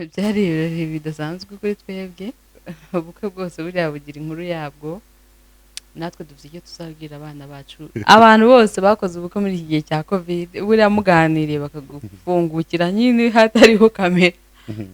byari ibirori bidasanzwe kuri twebwe. Ubukwe bwose buriya bugira inkuru yabwo, natwe dufite icyo tuzabwira abana bacu. Abantu bose bakoze ubukwe muri iki gihe cya covid, buriya muganiriye bakagufungukira nyine hatariho kamera,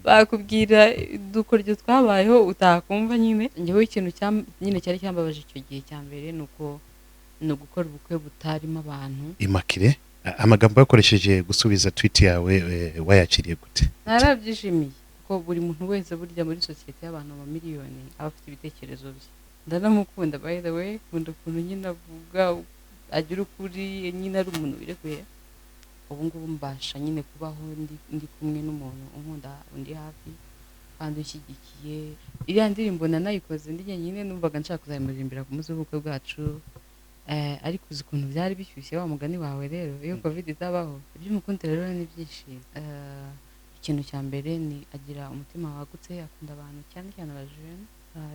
bakubwira udukoryo twabayeho utakumva nyine. Njyewe ikintu nyine cyari cyambabaje icyo gihe cya mbere ni ugukora ubukwe butarimo abantu. Imakire, amagambo yakoresheje gusubiza tweet yawe wayakiriye gute? Narabyishimiye ko buri muntu wese burya muri societe y'abantu ba miliyoni aba afite ibitekerezo bye. Ndanamukunda, by the way, nkunda ukuntu nyine avuga, agira ukuri, nyine ari umuntu wirekuye. Ubu ngubu mbasha nyine kubaho ndi kumwe n'umuntu unkunda, undi hafi kandi ushyigikiye. Iriya ndirimbo nanayikoze ndi nyine numvaga nshaka kuzayimuririmbira ku munsi w'ubukwe bwacu, ariko uzi ukuntu byari bishyushye wa mugani wawe. Rero iyo covid itabaho, iby'umukunzi rero ni byinshi. Ikintu cya mbere ni agira umutima wagutse, akunda abantu cyane cyane abajene.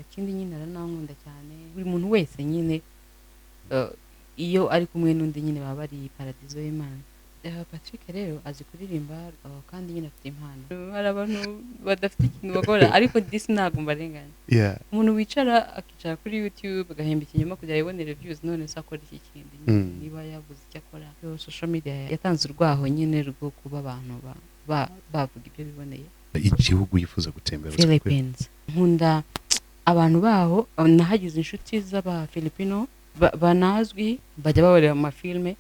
Ikindi nyine aranankunda cyane. Buri muntu wese nyine iyo ari kumwe n'undi nyine baba bari paradizo y'Imana. Patrick rero azi kuririmba kandi nyine afite impano. Hari abantu badafite ikintu bakora, ariko disi ntabwo mbarenganya. Umuntu wicara akicara kuri YouTube agahemba ikinyoma kugira yibonere views, none se akora iki kindi niba yabuze icyo akora. Social media yatanze urwaho nyine rwo kuba abantu bavuga ibyo biboneye. Igihugu yifuza gutembera Philippines, nkunda abantu baho. Nahagize inshuti z'aba Filipino banazwi, bajya babareba mu mafilme.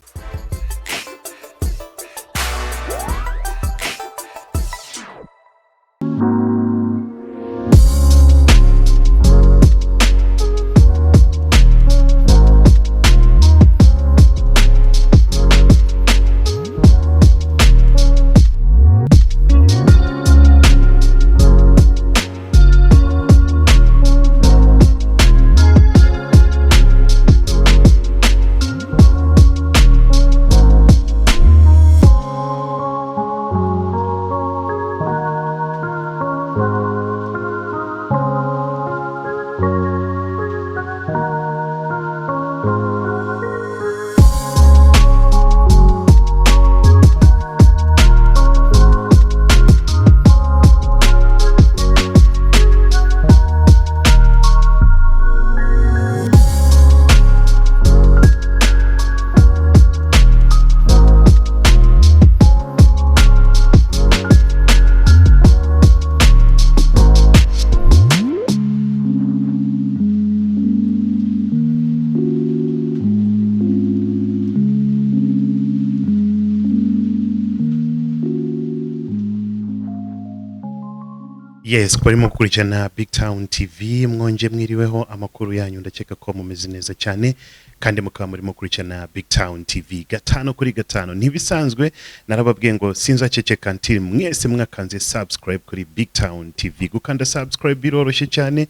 Yes, barimo gukurikirana BigTown TV, mwonje mwiriweho, amakuru yanyu ndakeka ko mumeze neza cyane, kandi mukaba murimo gukurikirana BigTown TV gatano kuri gatano. Ntibisanzwe narababwiye ngo sinzaceceka ntiri mwese mwakanze subscribe kuri BigTown TV. Gukanda subscribe biroroshye cyane,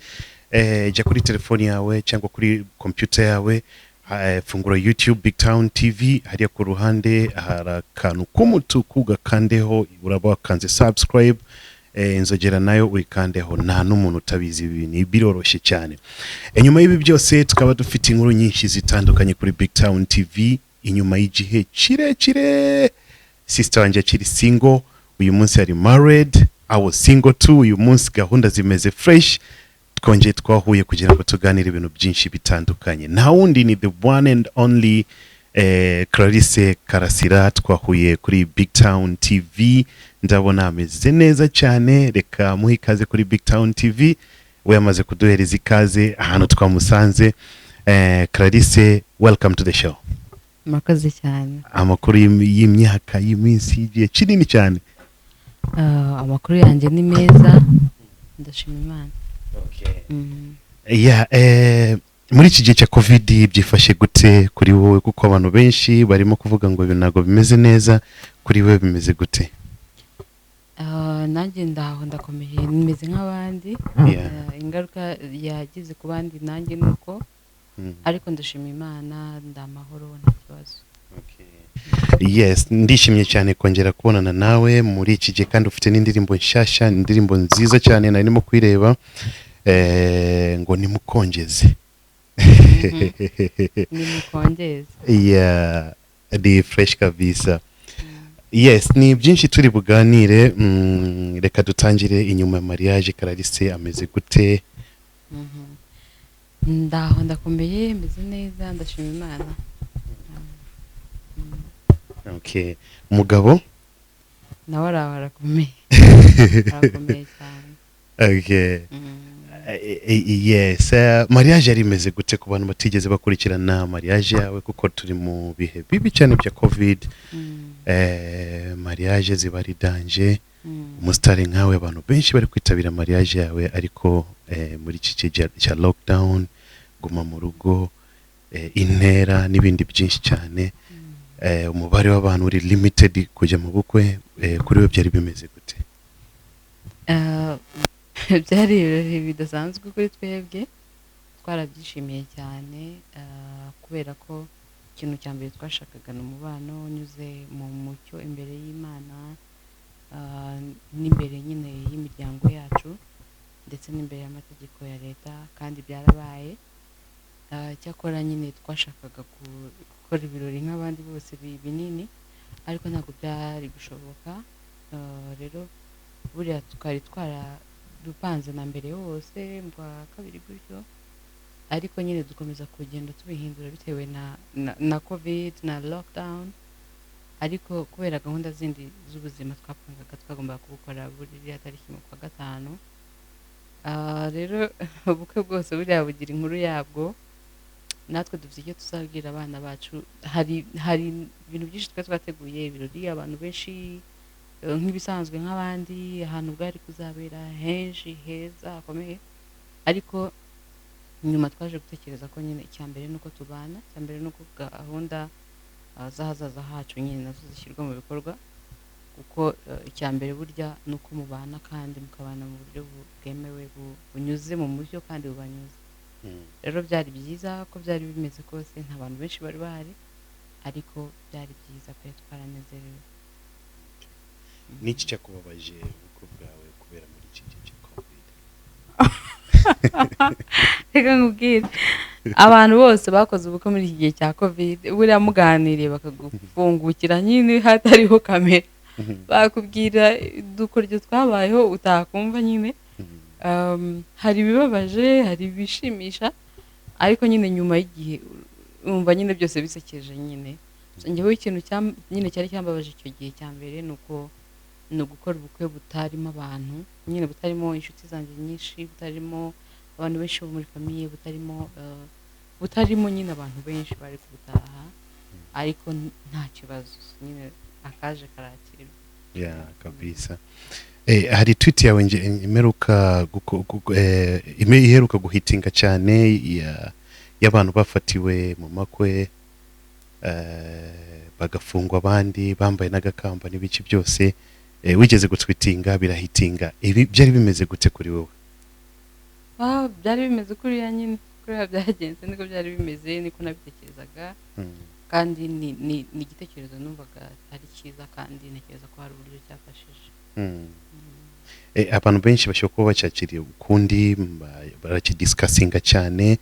jya kuri telefoni yawe cyangwa kuri computer yawe, fungura YouTube BigTown TV, hariya ku ruhande hari akantu k'umutuku gakandeho, uraba wakanze subscribe, inzogera nayo uyikandeho. Nta n'umuntu utabizi, ibi ni biroroshye cyane. Inyuma y'ibi byose tukaba dufite inkuru nyinshi zitandukanye kuri BigTown TV. Inyuma y'igihe kirekire sister wanjye akiri single, uyu munsi ari married, I was single too. Uyu munsi gahunda zimeze fresh, twongeye twahuye kugira ngo tuganire ibintu byinshi bitandukanye. Nta wundi ni the one and only Clarisse Karasira. Twahuye kuri BigTown TV, ndabona ameze neza cyane. Reka muhe ikaze kuri BigTown TV, we yamaze kuduhereza ikaze ahantu twamusanze. Clarisse, welcome to the show. Murakoze cyane. Amakuru y'imyaka y'iminsi igihe kinini cyane. Amakuru yanjye ni meza, ndashima Imana. Yeah, muri iki gihe cya covid byifashe gute kuri wowe, kuko abantu benshi barimo kuvuga ngo binago bimeze neza, kuri wowe bimeze gute? Nanjye ndakomeye, nimeze nk'abandi. Ingaruka yagize ku bandi nanjye nuko, ariko ndashima Imana, ndamahoro, nta kibazo. Yes, ndishimye cyane kongera kubonana nawe muri iki gihe, kandi ufite n'indirimbo nshyashya, indirimbo nziza cyane narimo kwireba, ngo nimukongeze. Nimukongeze. Yeah, ni fresh kabisa. Yes, ni byinshi turi buganire. Reka dutangire inyuma ya mariage. Clarisse ameze gute? Ndaho ndakomeye meze neza ndashima Imana. Okay. Umugabo? Nawe arakomeye. Arakomeye cyane. Okay. Yes, mariage yari imeze gute ku bantu batigeze bakurikirana mariage yawe kuko turi mu bihe bibi cyane bya covid. Mariage ziba ari danger. Umusitari nkawe abantu benshi bari kwitabira mariage yawe ariko muri iki gihe cya lockdown, guma mu rugo, intera n'ibindi byinshi cyane. Umubare w'abantu uri limited kujya mu bukwe, kuri we byari bimeze gute? Byari ibirori bidasanzwe kuri twebwe, twarabyishimiye cyane kubera ko ikintu cya mbere twashakaga ni umubano unyuze mu mucyo imbere y'Imana, n'imbere nyine y'imiryango yacu ndetse n'imbere y'amategeko ya leta, kandi byarabaye. Cyakora nyine twashakaga gukora ibirori nk'abandi bose binini ariko ntabwo byari gushoboka. Rero buriya twari twaradupanze na mbere hose mbwa kabiri gutyo, ariko nyine dukomeza kugenda tubihindura bitewe na covid na lockdown, ariko kubera gahunda zindi z'ubuzima twapangaga twagombaga kubukora buriya tariki mu kwa gatanu. Rero ubukwe bwose buriya bugira inkuru yabwo, natwe dufite icyo tuzabwira abana bacu. Hari ibintu byinshi twateguye, ibirori, abantu benshi nk'ibisanzwe nk'abandi, ahantu bwari kuzabera henshi heza hakomeye, ariko nyuma twaje gutekereza ko nyine icya mbere nuko tubana, icya mbere nuko gahunda z'ahazaza hacu nyine nazo zishyirwa mu bikorwa, kuko icya mbere burya nuko mubana kandi mukabana mu buryo bwemewe bunyuze mu mucyo kandi bubanyuze. Rero byari byiza ko byari bimeze kose, nta bantu benshi bari bahari ariko byari byiza pe, twaranezerewe. Niki cyakubabaje ubukwe bwawe kubera muri iki gihe cya covid? Reka nkubwire, abantu bose bakoze ubukwe muri iki gihe cya covid, buriya muganiriye bakagufungukira nyine hatariho kamera, bakubwira udukoryo twabayeho utakumva nyine. Hari ibibabaje, hari ibishimisha, ariko nyine nyuma y'igihe umva nyine byose bisekeje nyine. Njyewe ikintu nyine cyari cyambabaje icyo gihe cya mbere ni ugukora ubukwe butarimo abantu nyine, butarimo inshuti zanjye nyinshi, butarimo abantu benshi bo muri famiye, butarimo nyine abantu benshi bari kubutaha, ariko nta kibazo nyine akaje karakirwa. Yeah, kabisa. Hari tweet yawe iheruka guhitinga cyane y'abantu bafatiwe mu makwe, bagafungwa abandi bambaye n'agakamba n'ibiki byose, wigeze gutwitinga birahitinga. Ibi byari bimeze gute kuri wowe? Byari bimeze kuri ya nyine, kuri byagenze niko byari bimeze, niko nabitekerezaga, kandi ni igitekerezo numvaga ari cyiza, kandi ntekereza ko hari uburyo cyafashije. Abantu benshi bashobora kuba bacyakiriye ukundi, barakidiscussing cyane.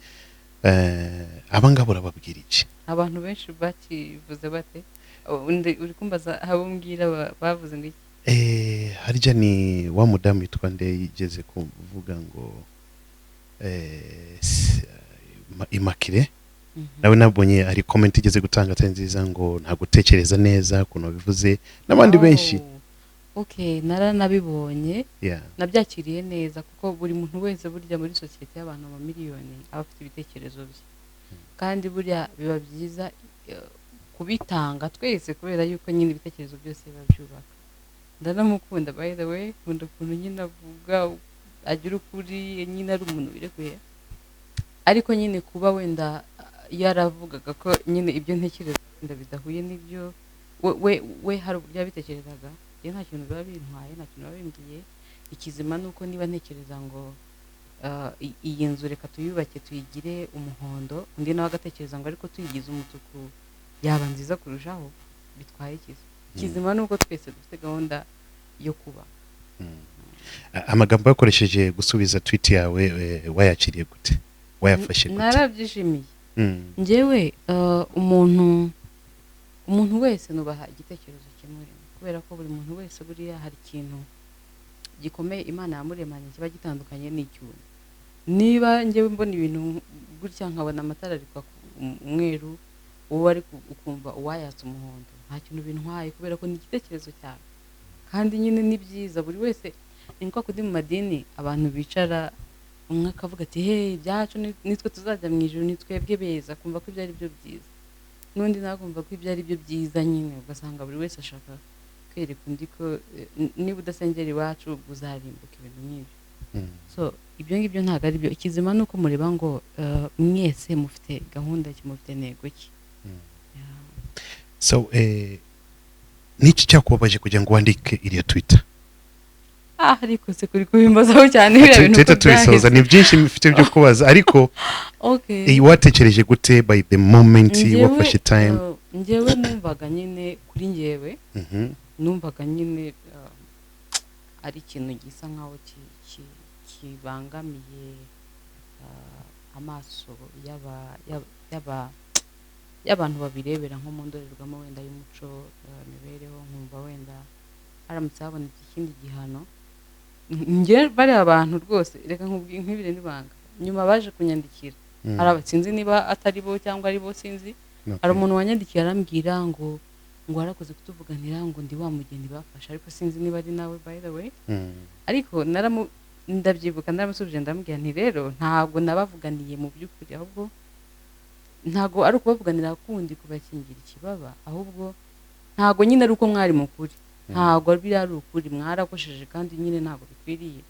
Abangabo urababwira iki? Abantu benshi bakivuze bate? Uri kumbaza abambwira bavuze ngo iki? Harya ni wa mudamu yitwa nde yigeze kuvuga ngo Imakire, nawe nabonye ari comment igeze gutanga atari nziza ngo nta gutekereza neza kuno bivuze, n'abandi benshi. Okay, naranabibonye, Yeah. nabyakiriye neza kuko buri muntu wese burya muri societe y'abantu ba miliyoni aba afite ibitekerezo bye, kandi burya biba byiza kubitanga twese kubera yuko nyine ibitekerezo byose biba byubaka. Ndanamukunda by the way, nkunda ukuntu nyine avuga, agira ukuri, nyine ari umuntu wirekuye, ariko nyine kuba wenda yaravugaga ko nyine ibyo ntekereza wenda bidahuye n'ibyo we hari uburyo yabitekerezaga, nta kintu biba bintwaye, nta kintu biba bimbwiye. Ikizima nuko niba ntekereza ngo iyi nzu reka tuyubake tuyigire umuhondo, undi nawe agatekereza ngo ariko tuyigize umutuku yaba nziza kurushaho, bitwaye ikiza. Ikizima nuko twese dufite gahunda yo kuba. Amagambo yakoresheje gusubiza tweet yawe wayakiriye gute? Wayafashe gute? Narabyishimiye. Njyewe umuntu wese nubaha igitekerezo kimwe. kubera ko buri muntu wese buriya hari ikintu gikomeye Imana yamuremanye kiba gitandukanye n'icyundi. Niba njyewe mbona ibintu gutya nkabona amatara ariko umweru, wowe ari ukumva uwayatse umuhondo, nta kintu bintwaye kubera ko ni igitekerezo cyawe. Kandi nyine ni byiza buri wese, ni nko kuri mu madini abantu bicara umwe akavuga ati hey ibyacu nitwe tuzajya mu ijuru, nitwebwe beza, kumva ko ibyo ari byo byiza, n'undi nakumva ko ibyo ari byo byiza nyine, ugasanga buri wese ashaka kwereka undi ko niba udasengera iwacu uzarimbuka ibintu nk'ibyo. So ibyo ngibyo ntabwo ari byo. Ikizima ni uko mureba ngo mwese mufite gahunda ki, mufite ntego ki. So niki cyakubabaje kugira ngo wandike iriya Twitter? Ariko se kuri kubimbazaho cyane biriya bintu Twitter tubisoza, ni byinshi mfite byo kubaza, ariko okay, watekereje gute by the moment wafashe time? Njyewe numvaga nyine kuri njyewe numvaga nyine ari ikintu gisa nkaho kibangamiye amaso y'abantu babirebera nko mu ndorerwamo wenda y'umuco, imibereho, nkumva wenda haramutse habonetse ikindi gihano. Njye bari abantu rwose reka nkubwire n'ibanga, nyuma baje kunyandikira hari abatsinzi niba atari bo cyangwa ari bo sinzi, hari umuntu wanyandikiye arambwira ngo warakoze kutuvuganira ngo ndi wa mugeni bafasha, ariko sinzi niba ari nawe by the way. Ariko ndabyibuka naramusubije ndamubwira nti rero ntabwo nabavuganiye mu by'ukuri, ahubwo ntabwo ari ukubavuganira kundi kubakingira ikibaba, ahubwo ntabwo nyine ari uko mwari mukuri, ntabwo ari ukuri, mwarakosheje kandi nyine ntabwo bikwiriye.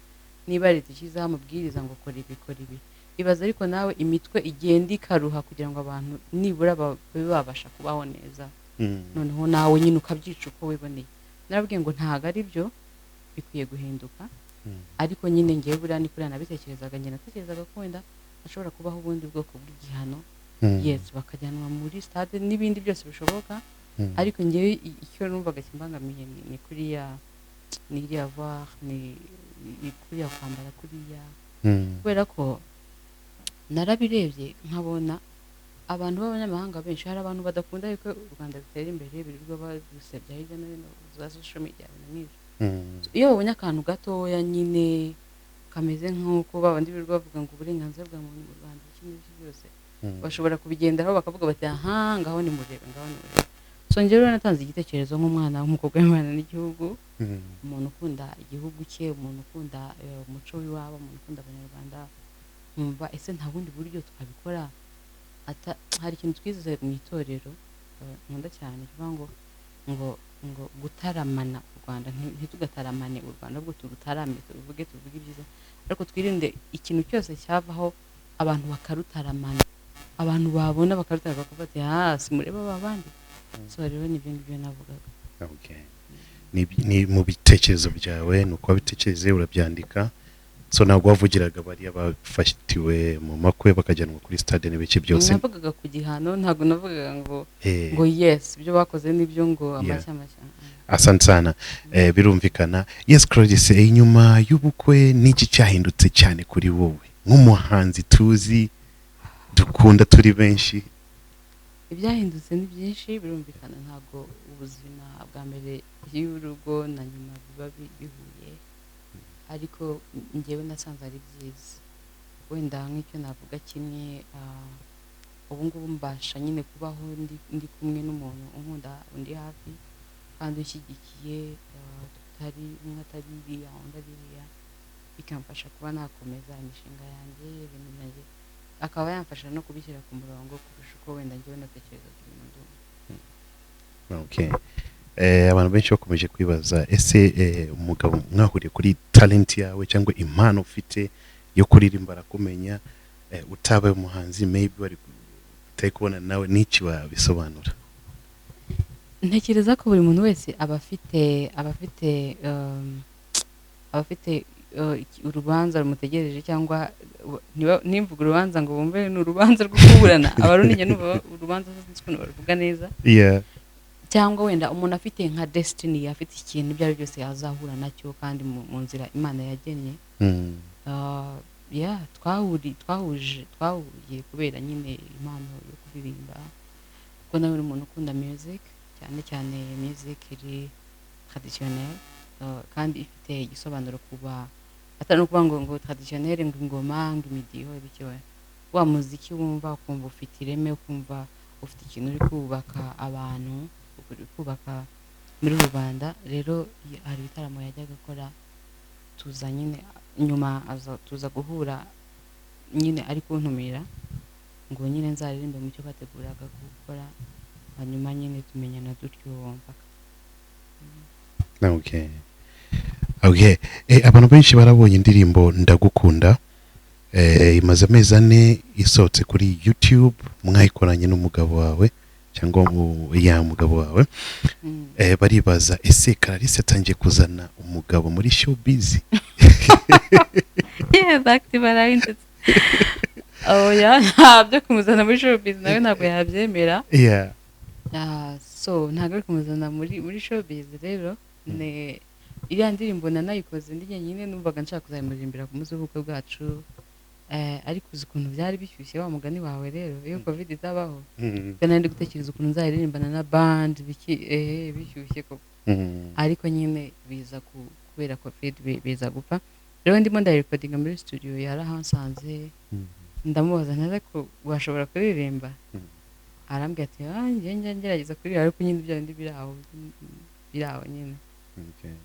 Niba leta ishyizeho amabwiriza ngo kora ibi, ibaza ariko nawe imitwe igenda ikaruha kugira ngo abantu nibura babe babasha kubaho neza, noneho nawe nyine ukabyica uko wiboneye. Narabwiye ngo ntabwo ari byo, bikwiye guhinduka. Ariko nyine ngewe buriya ni kuriya nabitekerezaga, njye natekerezaga ko wenda hashobora kubaho ubundi bwoko bw'igihano, yes bakajyanwa muri stade n'ibindi byose bishoboka. Ariko ngewe icyo numvaga kimbangamiye ni kuriya, ni iriya voir, ni kuriya kwambara kuriya, kubera ko narabirebye nkabona abantu b'abanyamahanga benshi, hari abantu badakunda yuko u Rwanda rutera imbere, birirwa badusebya hirya no hino za social media n'ibindi. Iyo babonye akantu gatoya nyine kameze nk'uko babandi birirwa bavuga ngo uburenganzira bwa muntu mu Rwanda ikindi byose, bashobora kubigenderaho bakavuga bati aha ngaho ni murebe, ngaho ni murebe. So njyewe natanze igitekerezo nk'umwana w'umukobwa w'Imana n'igihugu, umuntu ukunda igihugu cye, umuntu ukunda umuco w'iwabo, umuntu ukunda abanyarwanda, nkumva ese nta bundi buryo twabikora. Hari ikintu twize mu itorero nkunda cyane kivuga ngo gutaramana u Rwanda, ntitugataramane u Rwanda, ahubwo turutarame, tuvuge ibyiza, ariko twirinde ikintu cyose cyavaho abantu bakarutaramana, abantu babona bakarutarama bakavuga ati si mureba babandi. So rero ni ibyo ngibyo navugaga. Okay. Ni mu bitekerezo byawe, nuko wabitekereze urabyandika. So ntabwo wavugiraga bari abafatiwe mu makwe bakajyanwa kuri stade n'ibiki byose? Navugaga ku gihano, ntabwo navugaga ngo yes ibyo bakoze nibyo ngo amashya. Asante sana. Birumvikana. Yes Clarisse, inyuma y'ubukwe niki cyahindutse cyane kuri wowe nk'umuhanzi tuzi dukunda turi benshi? Ibyahindutse ni byinshi, birumvikana ntabwo ubuzima bwa mbere y'urugo na nyuma biba bihuye, ariko njyewe nasanze ari byiza. Wenda nk'icyo navuga kimwe, ubu ngubu mbasha nyine kubaho ndi kumwe n'umuntu unkunda, undi hafi kandi ushyigikiye, umwe atari iriya undi ari iriya, bikamfasha kuba nakomeza imishinga yanjye, ibintu byanjye, akaba yamfasha no kubishyira ku murongo kurusha uko wenda njyewe natekereza ku bintu ndumva. Okay. Abantu benshi bakomeje kwibaza ese umugabo mwahuriye kuri talent yawe cyangwa impano ufite yo kuririmba arakumenya, utabaye umuhanzi maybe wari utari kubona nawe n'iki wabisobanura? Ntekereza ko buri muntu wese aba afite urubanza rumutegereje, cyangwa nimvuga urubanza ngo bumve ni urubanza rwo kuburana, abarundi njye numva urubanza sinzi baruvuga neza, cyangwa wenda umuntu afite nka destiny, afite ikintu ibyo ari byose yazahura nacyo kandi mu nzira Imana yagennye. Twahuye kubera nyine impano yo kuririmba, kuko nawe uri umuntu ukunda music, cyane music iri traditionnel, kandi ifite igisobanuro kuba atari no kuvuga ngo traditionnel ngo ingoma ngo imidiho bityo wa muziki wumva ukumva ufite ireme ukumva ufite ikintu uri kubaka abantu uri kubaka muri rubanda. Rero hari ibitaramo yajyaga gukora tuza nyine nyuma tuza guhura nyine ari kuntumira ngo nyine nzaririmbe mu cyo bateguraga gukora, hanyuma nyine tumenyana dutyo mpaka. Okay. Okay. Abantu benshi barabonye indirimbo ndagukunda. Imaze amezi 4 isohotse kuri YouTube, mwayikoranye n'umugabo wawe cyangwa mugabo wawe. Baribaza ese Clarisse atangiye kuzana umugabo muri showbiz? Yeah, back to barabintse. Oh yeah, ntabyo kumuzana muri showbiz nawe ntabwo yabyemera. Yeah. So ntabwo kumuzana muri showbiz rero ne iriya ndirimbo nanayikoze ndi nyine numvaga nshaka kuzayimuririmbira ku munsi w'ubukwe bwacu. Ariko uzi ukuntu byari bishyushye wa mugani wawe rero iyo covid itabaho kandi ndi gutekereza ukuntu nzayiririmbana na band bishyushye koko. Ariko nyine biza kubera covid biza gupfa. Rero ndimo ndayirecordinga muri studio yarahansanze, ndamubaza ariko washobora kuririmba? Arambwira ati njye ngerageza kuririmba ariko nyine ibyo ndi biraho nyine.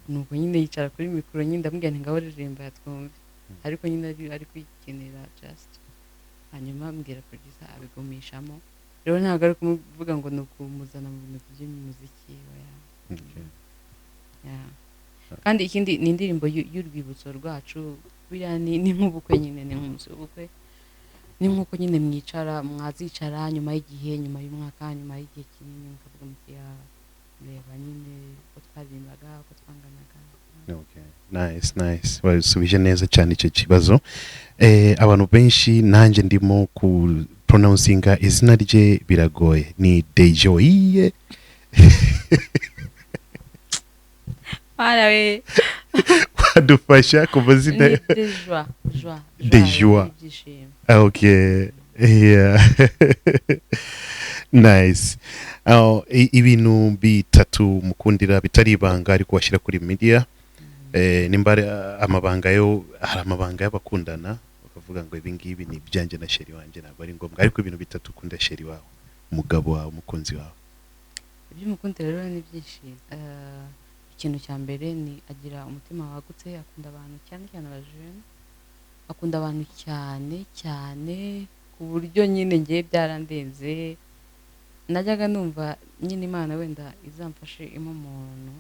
Nuko nyine yicara kuri mikoro nyine ndamubwira nti ngaho ririmba yatwumve, ariko nyine ari kwikenera just. Hanyuma ambwira producer abigumishamo. Rero ntabwo ari kumuvuga ngo nukumuzana mu bintu by'umuziki oya. Kandi ikindi ni indirimbo y'urwibutso rwacu, biriya ni nk'ubukwe nyine, ni nk'umunsi w'ubukwe, ni nk'uko nyine mwazicara nyuma y'igihe, nyuma y'umwaka, nyuma y'igihe kinini mukavuga muti reba nyine ko twaririmbaga ko twanganaga. Okay, nice. Yasubije neza cyane icyo kibazo. Abantu benshi nanjye ndimo ku pronouncing izina rye biragoye, ni Dejoie. Parawe. Wadufasha kumuzina? Dejoie. Okay. Yeah. Nice. Ibintu bitatu mukundira bitari ibanga ariko washyira kuri media. Nimba amabanga yo hari amabanga y'abakundana bakavuga ngo ibi ngibi ni byanjye na sheri wanje ntabwo ari ngombwa, ariko ibintu bitatu ukunda sheri wawe, umugabo wawe, umukunzi wawe. Iby'umukunzi rero ni byinshi. Ikintu cya mbere ni agira umutima wagutse, akunda abantu cyane abajene, akunda abantu cyane ku buryo nyine ngiye byarandenze. Najyaga numva nyine Imana wenda izamfashe umuntu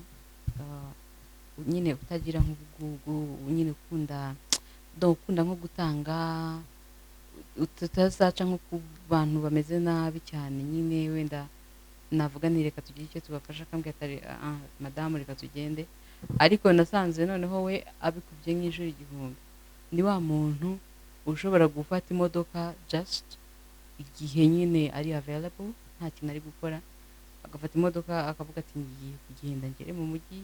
nyine utagira nk'ubugugu, nyine ukunda nko gutanga, utazaca nko ku bantu bameze nabi cyane, nyine wenda navuga ni reka tugire icyo tubafasha akambwira atari madamu reka tugende. Ariko nasanze noneho we abikubye nk'ijoro igihumbi. Ni wa muntu ushobora gufata imodoka just igihe nyine ari available, nta kintu ari gukora, agafata imodoka akavuga ati ngiye kugenda ngere mu mujyi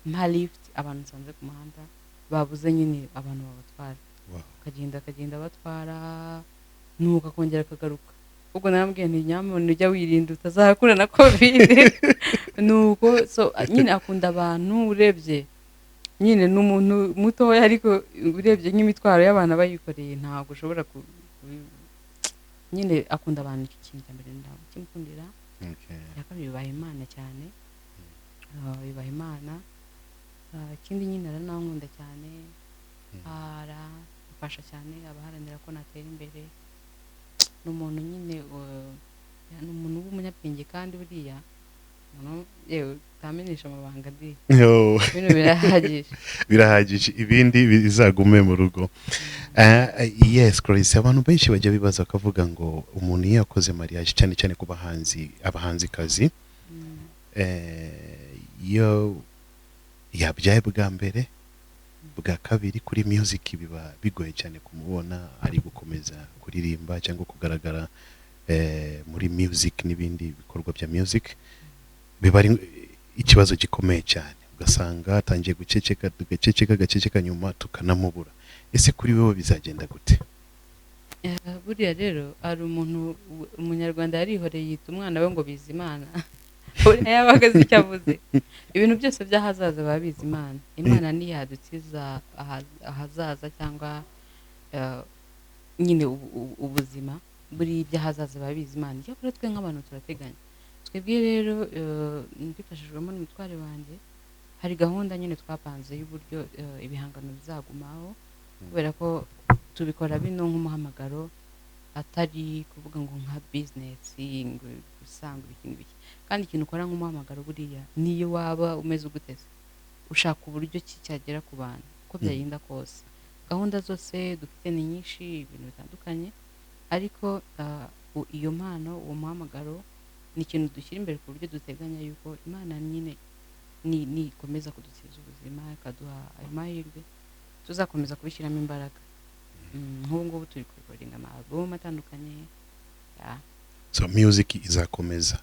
mpa lift abantu nsanze ku muhanda babuze nyine abantu babatwara. Akagenda batwara nuko akongera akagaruka. Ubwo narambwiye nti nyamuntu ujya wirinda utazahakura na covid. Nuko so nyine akunda abantu urebye nyine n'umuntu mutoya, ariko urebye nk'imitwaro y'abantu bayikoreye ntabwo ushobora nyine akunda abantu. Ikintu cya mbere ntabwo kimukundira. Ya kabiri yubaha Imana cyane, yubaha Imana. Ikindi nyine aranankunda cyane, arafasha cyane, abaharanira ko natera imbere. Ni umuntu nyine ni umuntu w'umunyabwenge kandi buriya yewe utamenyesha amabanga ndi ibintu birahagije ibindi bizagume mu rugo. Yes, Clarisse, abantu benshi bajya bibaza akavuga ngo umuntu iyo yakoze mariage cyane cyane ku abahanzikazi iyo yabyaye bwa mbere bwa kabiri kuri music biba bigoye cyane kumubona ari gukomeza kuririmba cyangwa kugaragara muri music n'ibindi bikorwa bya music. Biba ari ikibazo gikomeye cyane, ugasanga atangiye gaceceka nyuma tukanamubura. Ese kuri wewe bizagenda gute? Buriya rero ari umuntu umunyarwanda yarihoreye yita umwana we ngo Bizimana. yabaga azi icyo avuze. Ibintu byose by'ahazaza babizi Imana niyo yadukiza ahazaza cyangwa nyine ubuzima buri iby'ahazaza babizi Imana. Icyakora twe nk'abantu turateganya. Twebwe rero mbifashijwemo n'umutware wanjye, hari gahunda nyine twapanze y'uburyo ibihangano bizagumaho, kubera ko tubikora bino nk'umuhamagaro, atari kuvuga ngo nka bizinesi ngo usanga ikintu biki. Kandi ikintu ukora nk'umuhamagaro buriya niyo waba umeze uguteze, ushaka uburyo ki cyagera ku bantu uko byagenda kose. Gahunda zose dufite ni nyinshi, ibintu bitandukanye, ariko iyo mpano, uwo muhamagaro ni ikintu dushyira imbere ku buryo duteganya yuko Imana nyine nikomeza kudukiza ubuzima ikaduha ayo mahirwe, tuzakomeza kubishyiramo imbaraga. Nk'ubu ngubu turi kurikodinga ama-album atandukanye. So music izakomeza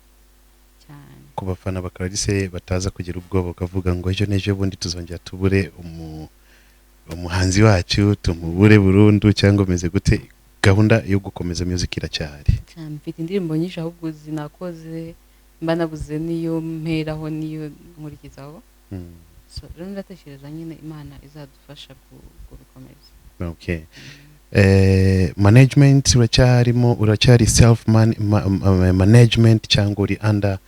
cyane. Ku bafana ba Clarisse bataza kugira ubwoba bakavuga ngo ejo n'ejo bundi tuzongera tubure umuhanzi wacu, tumubure burundu cyangwa umeze gute, gahunda yo gukomeza music iracyahari. Mfite indirimbo nyinshi ahubwo zinakoze, mba nabuze niyo mperaho niyo nkurikizaho. So rero ndatekereza nyine Imana izadufasha kubikomeza. Okay. Management uracyari self management cyangwa uri under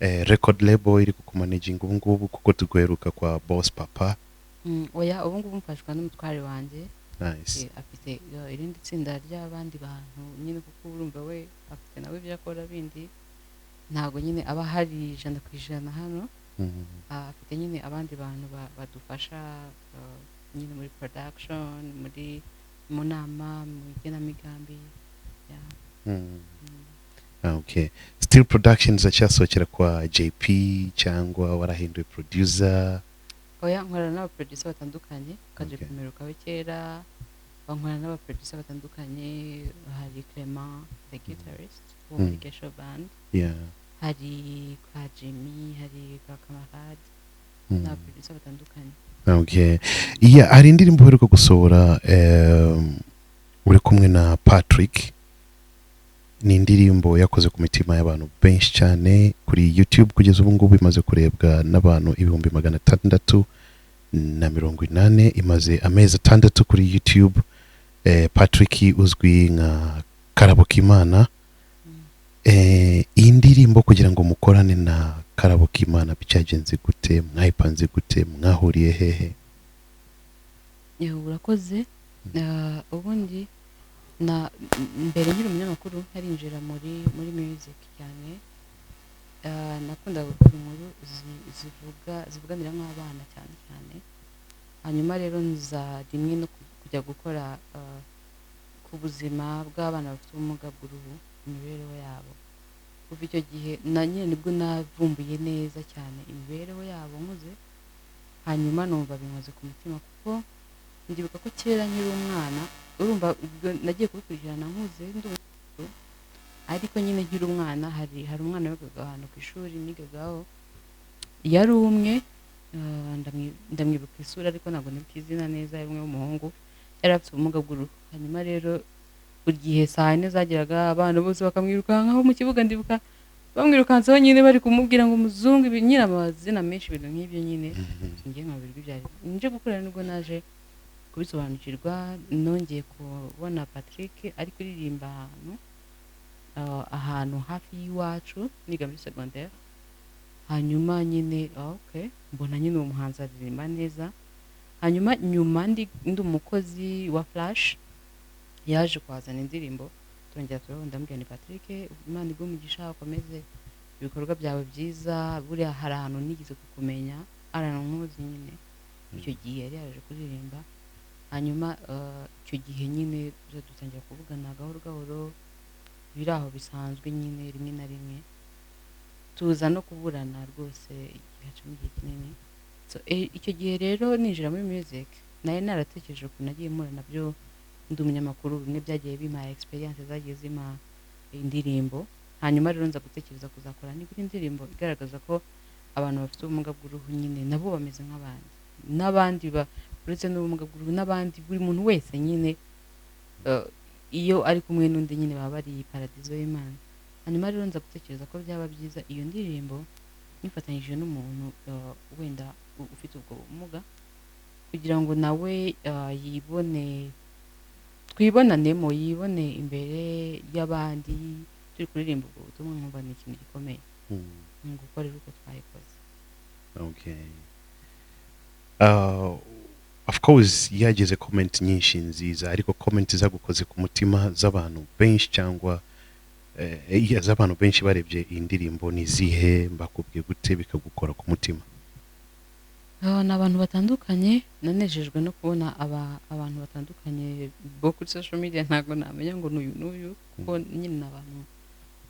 record label iri kukumanaging ubu ngubu kuko tuguheruka kwa Boss Papa? Oya, ubu ngubu mfashwa n'umutware wanjye. Nice. Afite irindi tsinda ry'abandi bantu nyine, kuko urumva we afite nawe ibyo akora bindi, ntabwo nyine aba hari 100% hano. Afite nyine abandi bantu badufasha nyine muri production, mu nama, mu igenamigambi. Okay. Still productions acyasokera kwa JP cyangwa warahinduye producer? Oya, nkorana n'abaproducer batandukanye, kaje kumeruka we kera, bankorana n'abaproducer batandukanye, hari Clement the guitarist wo muri Gesho band, hari kwa Jimmy, hari kwa Kamarad, n'abaproducer batandukanye. Okay. Hari indirimbo uheruka gusohora uri kumwe na Patrick, ni indirimbo yakoze ku mitima y'abantu benshi cyane kuri YouTube, kugeza ubu ngubu imaze kurebwa n'abantu 680, imaze amezi 6 kuri YouTube. Patrick uzwi nka Karabokimana. Iyi ndirimbo kugira ngo mukorane na Karabokimana byagenze gute, mwayipanze gute, mwahuriye hehe? Urakoze. Ubundi na mbere nkiri umunyamakuru harinjira muri music cyane. Nakunda gukora inkuru zivuganira nk'abana cyane. Hanyuma rero nza rimwe no kujya gukora ku buzima bw'abana bafite ubumuga bw'uruhu, imibereho yabo. Kuva icyo gihe nyine nibwo navumbuye neza cyane imibereho yabo nkoze. Hanyuma numva binkoze ku mutima, kuko ndibuka ko kera nkiri umwana, urumva nagiye kubikurikirana nkuze ndumva, ariko nyine nkiri umwana hari umwana wigaga ahantu ku ishuri nigagaho, yari umwe, ndamwibuka isura ariko ntabwo nibuka izina neza, yari umwe w'umuhungu, yari afite ubumuga bw'uruhu. Hanyuma rero buri gihe saa 4 zageraga abantu bose bakamwirukankaho mu kibuga, ndibuka bamwirukanseho nyine bari kumubwira ngo muzungu, nyine amazina menshi, ibintu nk'ibyo nyine. Ngiye nkabirwa ibyari nje gukorera, nubwo naje kubisobanukirwa, nongeye kubona Patrick ari kuririmba ahantu hafi y'iwacu niga muri secondaire. Hanyuma nyine mbona nyine uwo muhanzi aririmba neza. Hanyuma nyuma ndi umukozi wa Flash, yaje kwazana indirimbo, turongera turabona, ndambwira ni Patrick, Imana iguhe umugisha, ukomeze ibikorwa byawe byiza, buriya hari ahantu nigeze kukumenya, arankuzi nyine. Icyo gihe yari yaje kuririmba. Hanyuma icyo gihe nyine dutangira kuvugana gahoro, biri aho bisanzwe nyine, rimwe na rimwe tuza no kuburana rwose igihe cy'igihe kinini. So icyo gihe rero ninjira muri music, naye naratekereje ko nagiye mpura nabyo ndi umunyamakuru, bimwe byagiye bimara experience zagiye zima indirimbo. Hanyuma rero nza gutekereza kuzakora indirimbo igaragaza ko abantu bafite ubumuga bw'uruhu nyine nabo bameze n'abandi uretse n'ubumuga bw'uruhu, n'abandi, buri muntu wese nyine iyo ari kumwe n'undi nyine baba bari paradizo y'Imana. Hanyuma rero nza gutekereza ko byaba byiza iyo ndirimbo nifatanyije n'umuntu wenda ufite ubwo bumuga kugira ngo nawe yibone twibonanemo yibone imbere y'abandi turi kuririmba ubwo butumwa nkumva ni ikintu gikomeye gukorera uko twayikoze. Okay. Of course yageze comment nyinshi nziza ariko comment zagukoze ku mutima z'abantu benshi cyangwa z'abantu benshi barebye indirimbo ni zihe mbakubwiye gute bikagukora ku mutima? N'abantu batandukanye nanejejwe no kubona abantu batandukanye bo kuri social media ntago namenya ngo n'uyu kuko nyine n'abantu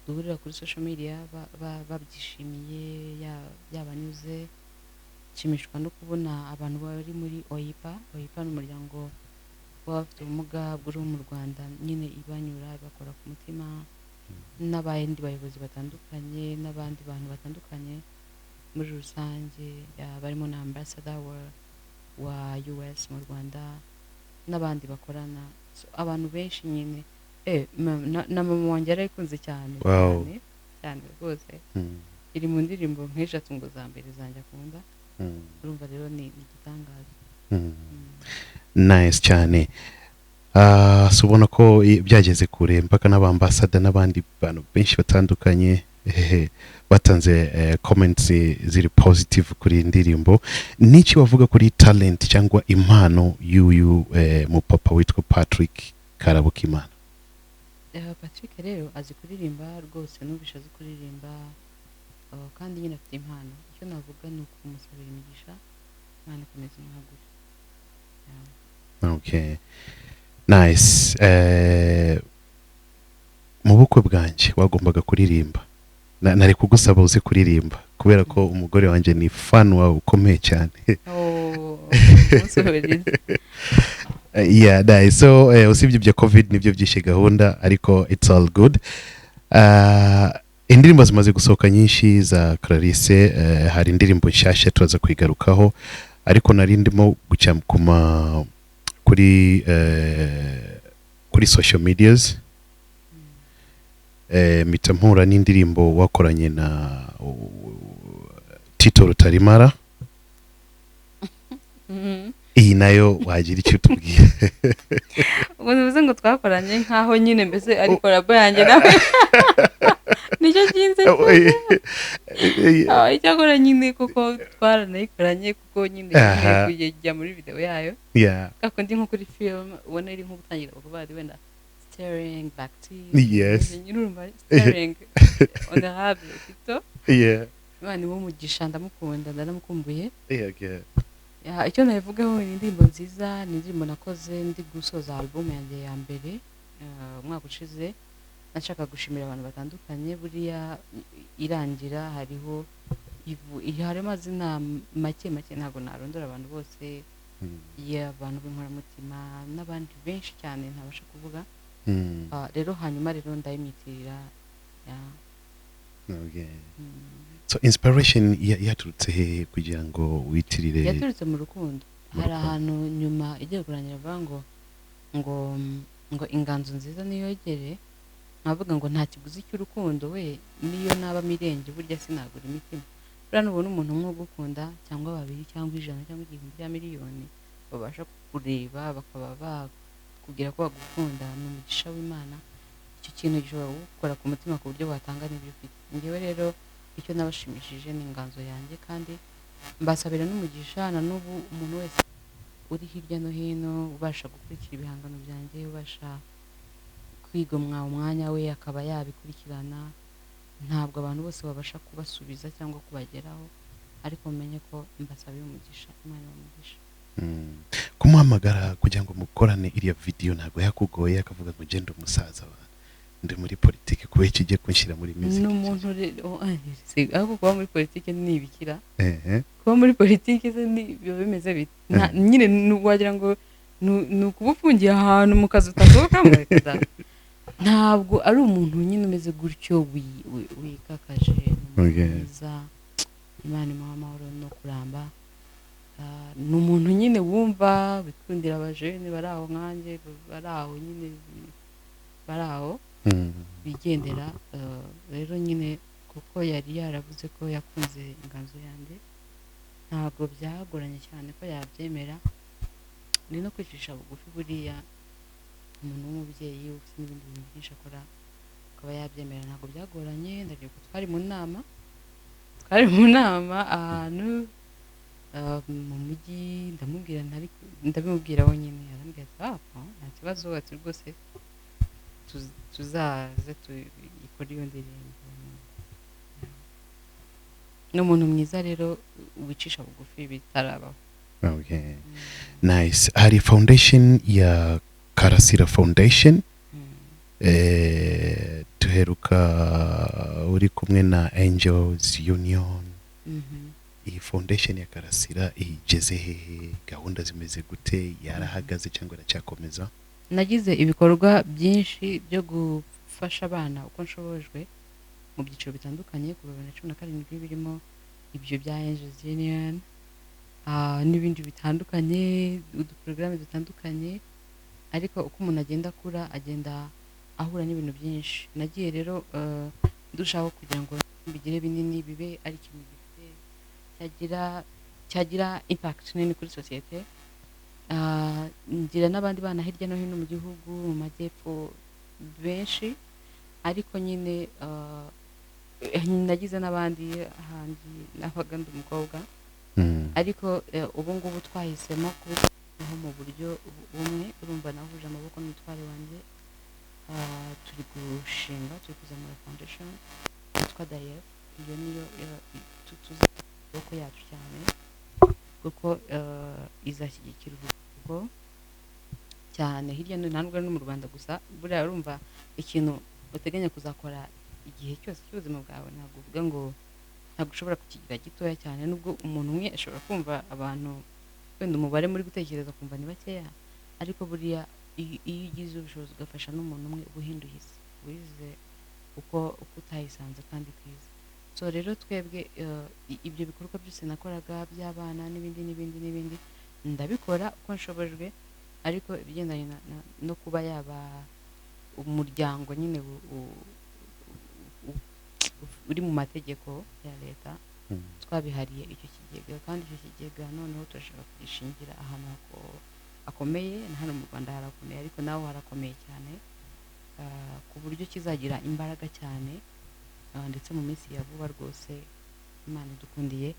duhurira kuri social media babyishimiye yabanyuze nshimishwa no kubona abantu bari muri OIPA n'umuryango w'abafite ubumuga bwo mu Rwanda nyine ibanyura bakora ku mutima n'abandi bayobozi batandukanye n'abandi bantu batandukanye muri rusange barimo na ambassador wa US mu Rwanda n'abandi bakorana abantu benshi nyine na mama wanjye arayikunze cyane cyane rwose iri mu ndirimbo nk'eshatu ngo za mbere zanjye akunda urumva rero ni igitangaza. Nice cyane. Subona ko byageze kure mpaka n'abambasada n'abandi bantu benshi batandukanye batanze comments ziri positive kuri indirimbo. Niki wavuga kuri talent cyangwa impano y'uyu mu papa witwa Patrick Karabukimana? Patrick rero azi kuririmba rwose n'ubisha azi kuririmba kandi nyine afite impano. Icyo navuga ni ukumusabira imigisha Imana ikomeze imwagure. Okay. Nice. Mu bukwe bwanjye wagombaga kuririmba. Nari kugusaba uze kuririmba kubera ko umugore wanjye ni fan wawe ukomeye cyane. Yeah, nice. So usibye ibyo COVID nibyo byishe gahunda ariko it's all good. Indirimbo zimaze gusohoka nyinshi za Clarisse, hari indirimbo nshyashya tuza kwigarukaho ariko nari ndimo gucya kuri social medias mitampura n'indirimbo wakoranye na Tito Rutarimara. Iyi nayo wagira icyo tubwira? Ubuze ngo twakoranye nkaho nyine mbese ari collabo yanjye nawe nicyo kinze icyakora nyine kuko twaranayikoranye kuko nyine kujya muri video yayo kako ndi nko kuri film ubona iri nko gutangira kuvuga wenda staring back to yes staring on the hable Tito Imana imugisha ndamukunda ndanamukumbuye. Icyo navugaho ni indirimbo nziza, ni indirimbo nakoze ndi gusoza album yanjye ya mbere umwaka ushize. Nashaka gushimira abantu batandukanye buriya irangira hariho hari amazina make ntago narondora abantu bose y'abantu b'inkoramutima n'abandi benshi cyane ntabasha kuvuga. Rero hanyuma rero ndayimitirira. So inspiration yaturutse he kugira ngo witirire? Yaturutse mu rukundo. Hari ahantu nyuma igiye kurangira bavuga ngo inganzo nziza niyogere navuga ngo nta kiguzi cy'urukundo we niyo naba mirenge burya sinagura imitima. Buriya nubona umuntu umwe ugukunda cyangwa babiri cyangwa ijana cyangwa igihumbi cya miliyoni babasha kureba bakaba bakubwira ko bagukunda ni umugisha w'Imana. Icyo kintu gishobora gukora ku mutima ku buryo watanga n'ibyo ufite. Ngewe rero icyo nabashimishije ni inganzo yanjye kandi mbasabira n'umugisha na n'ubu umuntu wese uri hirya no hino ubasha gukurikira ibihangano byanjye ubasha kwigomwa umwanya we akaba yabikurikirana. Ntabwo abantu bose babasha kubasubiza cyangwa kubageraho ariko mumenye ko mbasabiye umugisha Imana umugisha. Kumuhamagara kugira ngo mukorane iriya video ntabwo yakugoye akavuga ngo genda umusaza ndi muri politike kuba ikigiye kunshyira muri music? N'umuntu ariko kuba muri politike ni ibikira. Kuba muri politike se ni bimeze bite? Nyine wagira ngo nukubufungiye ahantu mu kazi utasohokamo. Ntabwo ari umuntu nyine umeze gutyo wikakaje mwiza. Imana imuha amahoro no kuramba. Ni umuntu nyine wumva bikundira abajene bari aho nkanjye bari aho nyine bari aho bigendera. Rero nyine kuko yari yaravuze ko yakunze inganzo yanjye ntabwo byagoranye cyane ko yabyemera ni no kwicisha bugufi buriya umuntu w'umubyeyi ufite n'ibindi bintu byinshi akora akaba yabyemera ntabwo byagoranye ndagiye twari mu nama ahantu mu mujyi ndabimubwira wenyine arambwira ati nta kibazo ati rwose tuzaze tuyikore iyo ndirimbo ni umuntu mwiza rero wicisha bugufi bitarabaho. Okay. Nice. Hari foundation ya Karasira Foundation tuheruka uri kumwe na Angels Union. Iyi foundation ya Karasira igeze hehe, gahunda zimeze gute, yarahagaze cyangwa iracyakomeza? Nagize ibikorwa byinshi byo gufasha abana uko nshobojwe mu byiciro bitandukanye kuva 2017 birimo ibyo bya Angels Union n'ibindi bitandukanye uduprograme dutandukanye ariko uko umuntu agenda akura agenda ahura n'ibintu byinshi nagiye rero ndushaho kugira ngo bigire binini bibe ari ikintu gifite cyagira impact nini kuri societe ngira n'abandi bana hirya no hino mu gihugu mu majyepfo benshi ariko nyine nagize n'abandi ahandi nabaga ndi umukobwa ariko ubu ngubu twahisemo kubaho mu buryo bumwe urumva nahuje amaboko n'umutware wanjye turi gushinga turi kuzamura foundation yitwa Dayef iyo niyo tutuza amaboko yacu cyane kuko izashyigikira urubyiruko cyane hirya no hino no mu Rwanda gusa buriya urumva ikintu uteganya kuzakora igihe cyose cy'ubuzima bwawe ntabwo uvuga ngo ntabwo ushobora kukigira gitoya cyane nubwo umuntu umwe ashobora kumva abantu wenda umubare muri gutekereza kumva ni bakeya ariko buriya iyo ugize ubushobozi ugafasha n'umuntu umwe ubuhinduye isi wize uko utayisanze kandi kwiza so rero twebwe ibyo bikorwa byose nakoraga by'abana n'ibindi ndabikora uko nshobojwe ariko ibigendanye no kuba yaba umuryango nyine uri mu mategeko ya leta twabihariye icyo kigega kandi icyo kigega noneho turashaka kugishingira ahantu akomeye na hano mu Rwanda harakomeye ariko naho harakomeye cyane ku buryo kizagira imbaraga cyane ndetse mu minsi ya vuba rwose Imana idukundiye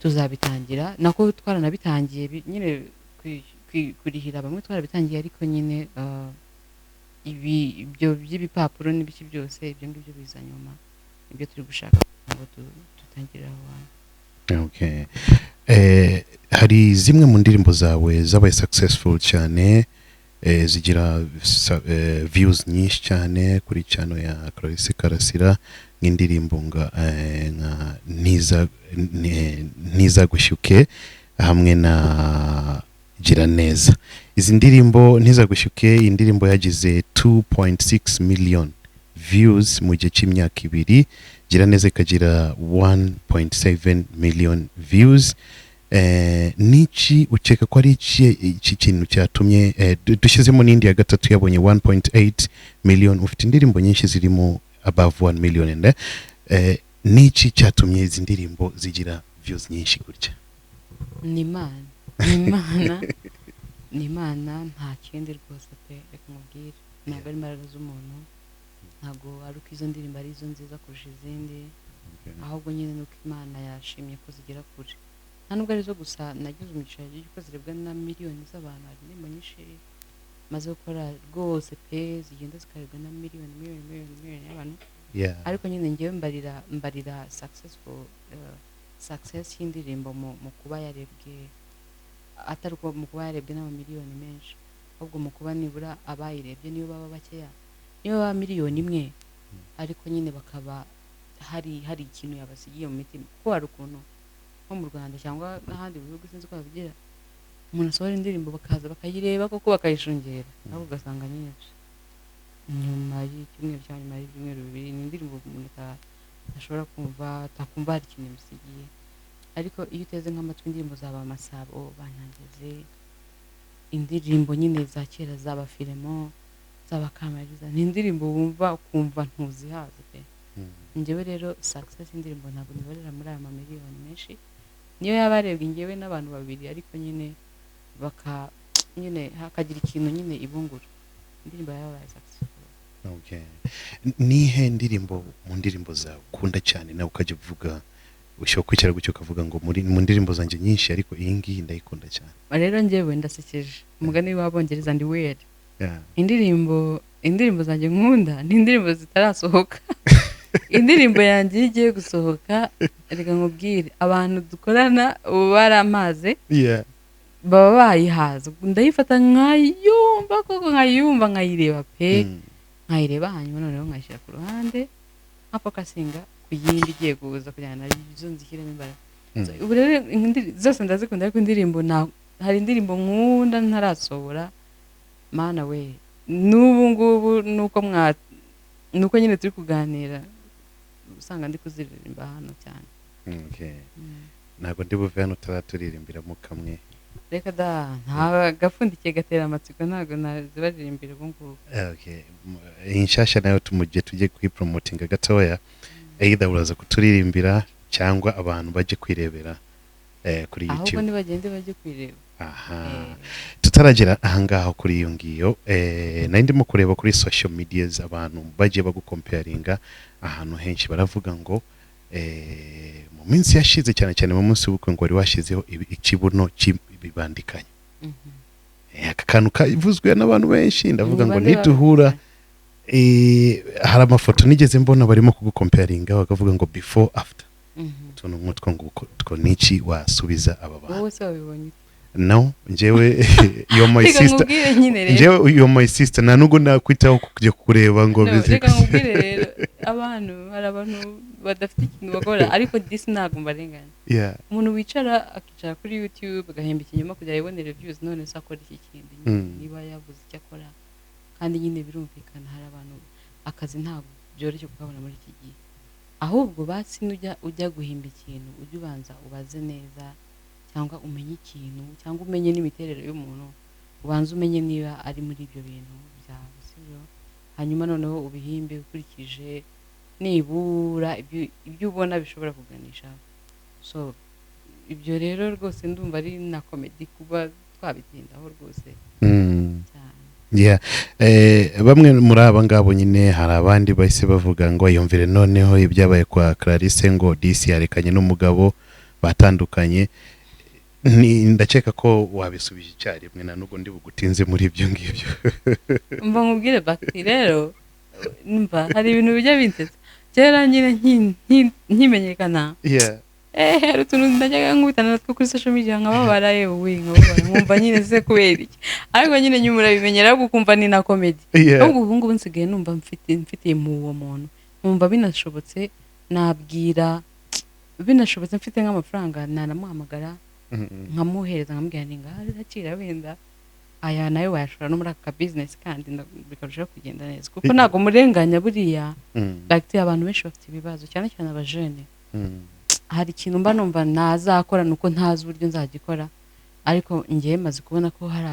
tuzabitangira nako twaranabitangiye nyine kurihira bamwe twarabitangiye ariko nyine ibyo by'ibipapuro n'ibiki byose ibyo ngibyo biza nyuma ibyo turi gushaka ngo tutangire aho hantu. Okay. Hari zimwe mu ndirimbo zawe zabaye successful cyane zigira views nyinshi cyane kuri channel ya Clarisse Karasira nk'indirimbo nka ntiza gushyuke hamwe na gira neza. Izi ndirimbo ntiza gushyuke indirimbo yagize 2.6 million views mu gihe cy'imyaka 2 gira neza ikagira 1.7 million views. Niki ukeka ko ari iki kintu cyatumye dushyizemo n'indi ya gatatu yabonye 1.8 million ufite indirimbo nyinshi zirimo above 1 million niki cyatumye izi ndirimbo zigira views nyinshi gutya? ni Imana nta kindi rwose pe reka mubwire ntabwo ari imbaraga z'umuntu ntabwo ari uko izo ndirimbo ari izo nziza kurusha izindi ahubwo nyine nuko Imana yashimye ko zigera kure nta nubwo ari zo gusa nagize umugisha yuko zirebwa na miliyoni z'abantu hari indirimbo nyinshi maze gukora rwose pe zigenda zikarebwa na miliyoni y'abantu ariko nyine ngewe mbarira success y'indirimbo mu kuba yarebwe atari uko mu kuba yarebwe n'amamiliyoni menshi ahubwo mu kuba nibura abayirebye niyo baba bakeya niyo baba miliyoni imwe ariko nyine bakaba hari ikintu yabasigiye mu mitima kuko hari ukuntu nko mu Rwanda cyangwa n'ahandi mu bihugu sinzi ko babigira umuntu asohora indirimbo bakaza bakayireba koko bakayishungera ahubwo ugasanga nyinshi nyuma y'icyumweru cyangwa nyuma y'ibyumweru bibiri ni indirimbo umuntu ashobora kumva atakumva hari ikintu bisigiye ariko iyo uteze nk'amatwi indirimbo zaba Masabo Banyangeze indirimbo nyine za kera zaba Filemo zaba Kamariza ni indirimbo wumva ukumva ntuzihaze pe njyewe rero success indirimbo ntabwo nibarira muri aya mamiliyoni menshi niyo yabarebwe njyewe n'abantu babiri ariko nyine nyine hakagira ikintu nyine ibungura indirimbo yabaye successful. Okay. Nihe ndirimbo mu ndirimbo zawe ukunda cyane nawe ukajya uvuga ushobora kwicara gutyo ukavuga ngo mu ndirimbo zanjye nyinshi ariko iyi ngiyi ndayikunda cyane? Rero njyewe ndasekeje umugani w'Abongereza ndi weird. Yeah. Indirimbo zanjye nkunda ni indirimbo zitarasohoka. Indirimbo yanjye igiye gusohoka reka nkubwire abantu dukorana baramaze baba bayihaza ndayifata nkayumva koko nkayireba pe nkayireba hanyuma noneho nkayishyira ku ruhande nkafokasinga ku yindi igiye kuza kugira ngo izo nzishyiremo imbaraga. Ubu rero zose ndazikunda ariko indirimbo hari indirimbo nkunda ntarasohora mana we n'ubu ngubu nuko nyine turi kuganira usanga ndi kuziririmba hano cyane. Okay. Ntabwo ndi buve hano utaraturirimbiramo kamwe. Reka da nta gafundikiye gatera amatsiko ntabwo nazibaririmbira ubu ngubu. Okay. Inshyashya nayo tujye kwipromotinga gatoya either uraza kuturirimbira cyangwa abantu bajye kwirebera kuri YouTube. Ahubwo nibagende bajye kwireba. Aha. Tutaragera ahangaho kuri iyo ngiyo nari ndimo kureba kuri social medias abantu bagiye bagucomparinga ahantu henshi baravuga ngo mu minsi yashize cyane cyane mu munsi w'ubukwe ngo wari washizeho ikibuno kibibandikanye. Aka kantu kavuzwe n'abantu benshi ndavuga ngo niduhura hari amafoto nigeze mbona barimo kugucomparinga bakavuga ngo before after. Tuntu nk'utwo ngo niki wasubiza aba bantu? Wowe se wabibonye? No, njyewe you're my sister. Njyewe you're my sister nanugo nakwitaho kujya kureba ngo reka nkubwire rero hari abantu badafite ikintu bakora ariko this ntabwo mbarenganya. Yeah. Umuntu wicara akicara kuri YouTube agahemba ikinyoma kugira yibonere views none se akora iki kindi niba yavuze icyo akora kandi nyine birumvikana hari abantu akazi ntabwo byoroshye kukabona muri iki gihe ahubwo basi ujya guhimba ikintu ujye ubanza ubaze neza cyangwa umenye ikintu cyangwa umenye n'imiterere y'umuntu ubanza umenye niba ari muri ibyo bintu byawe sibyo hanyuma noneho ubihimbe ukurikije nibura ibyo ubona bishobora kuganisha. So ibyo rero rwose ndumva ari na comedy kuba twabitindaho rwose. Yeah. Bamwe muri aba ngabo nyine hari abandi bahise bavuga ngo yumvire noneho ibyabaye kwa Clarisse ngo DC yarekanye n'umugabo batandukanye. Ndakeka ko wabisubije icyarimwe na nugo ndi bugutinze muri ibyo ngibyo. Mba nkubwire bakti rero mba hari ibintu bijya bintetsa kera nyine nkimenyekana. Yeah. Hari utuntu ndajyaga nkubitana two kuri social media nkababara yewe nkumva nyine se kubera iki ariko nyine nyuma urabimenyera gukumva ni na comedy. Ahubwo ubu ngubu nsigaye numva mfitiye mu uwo muntu nkumva binashobotse nabwira binashobotse mfite nk'amafaranga nanamuhamagara nkamuhereza nkamubwira ninga hakira wenda aya nayo wayashora no muri aka business kandi bikarushaho kugenda neza kuko ntago murenganya buriya bakti abantu benshi bafite ibibazo cyane cyane abajene. Hari ikintu mba numva nazakora nuko ntazi uburyo nzagikora ariko ngiye maze kubona ko hari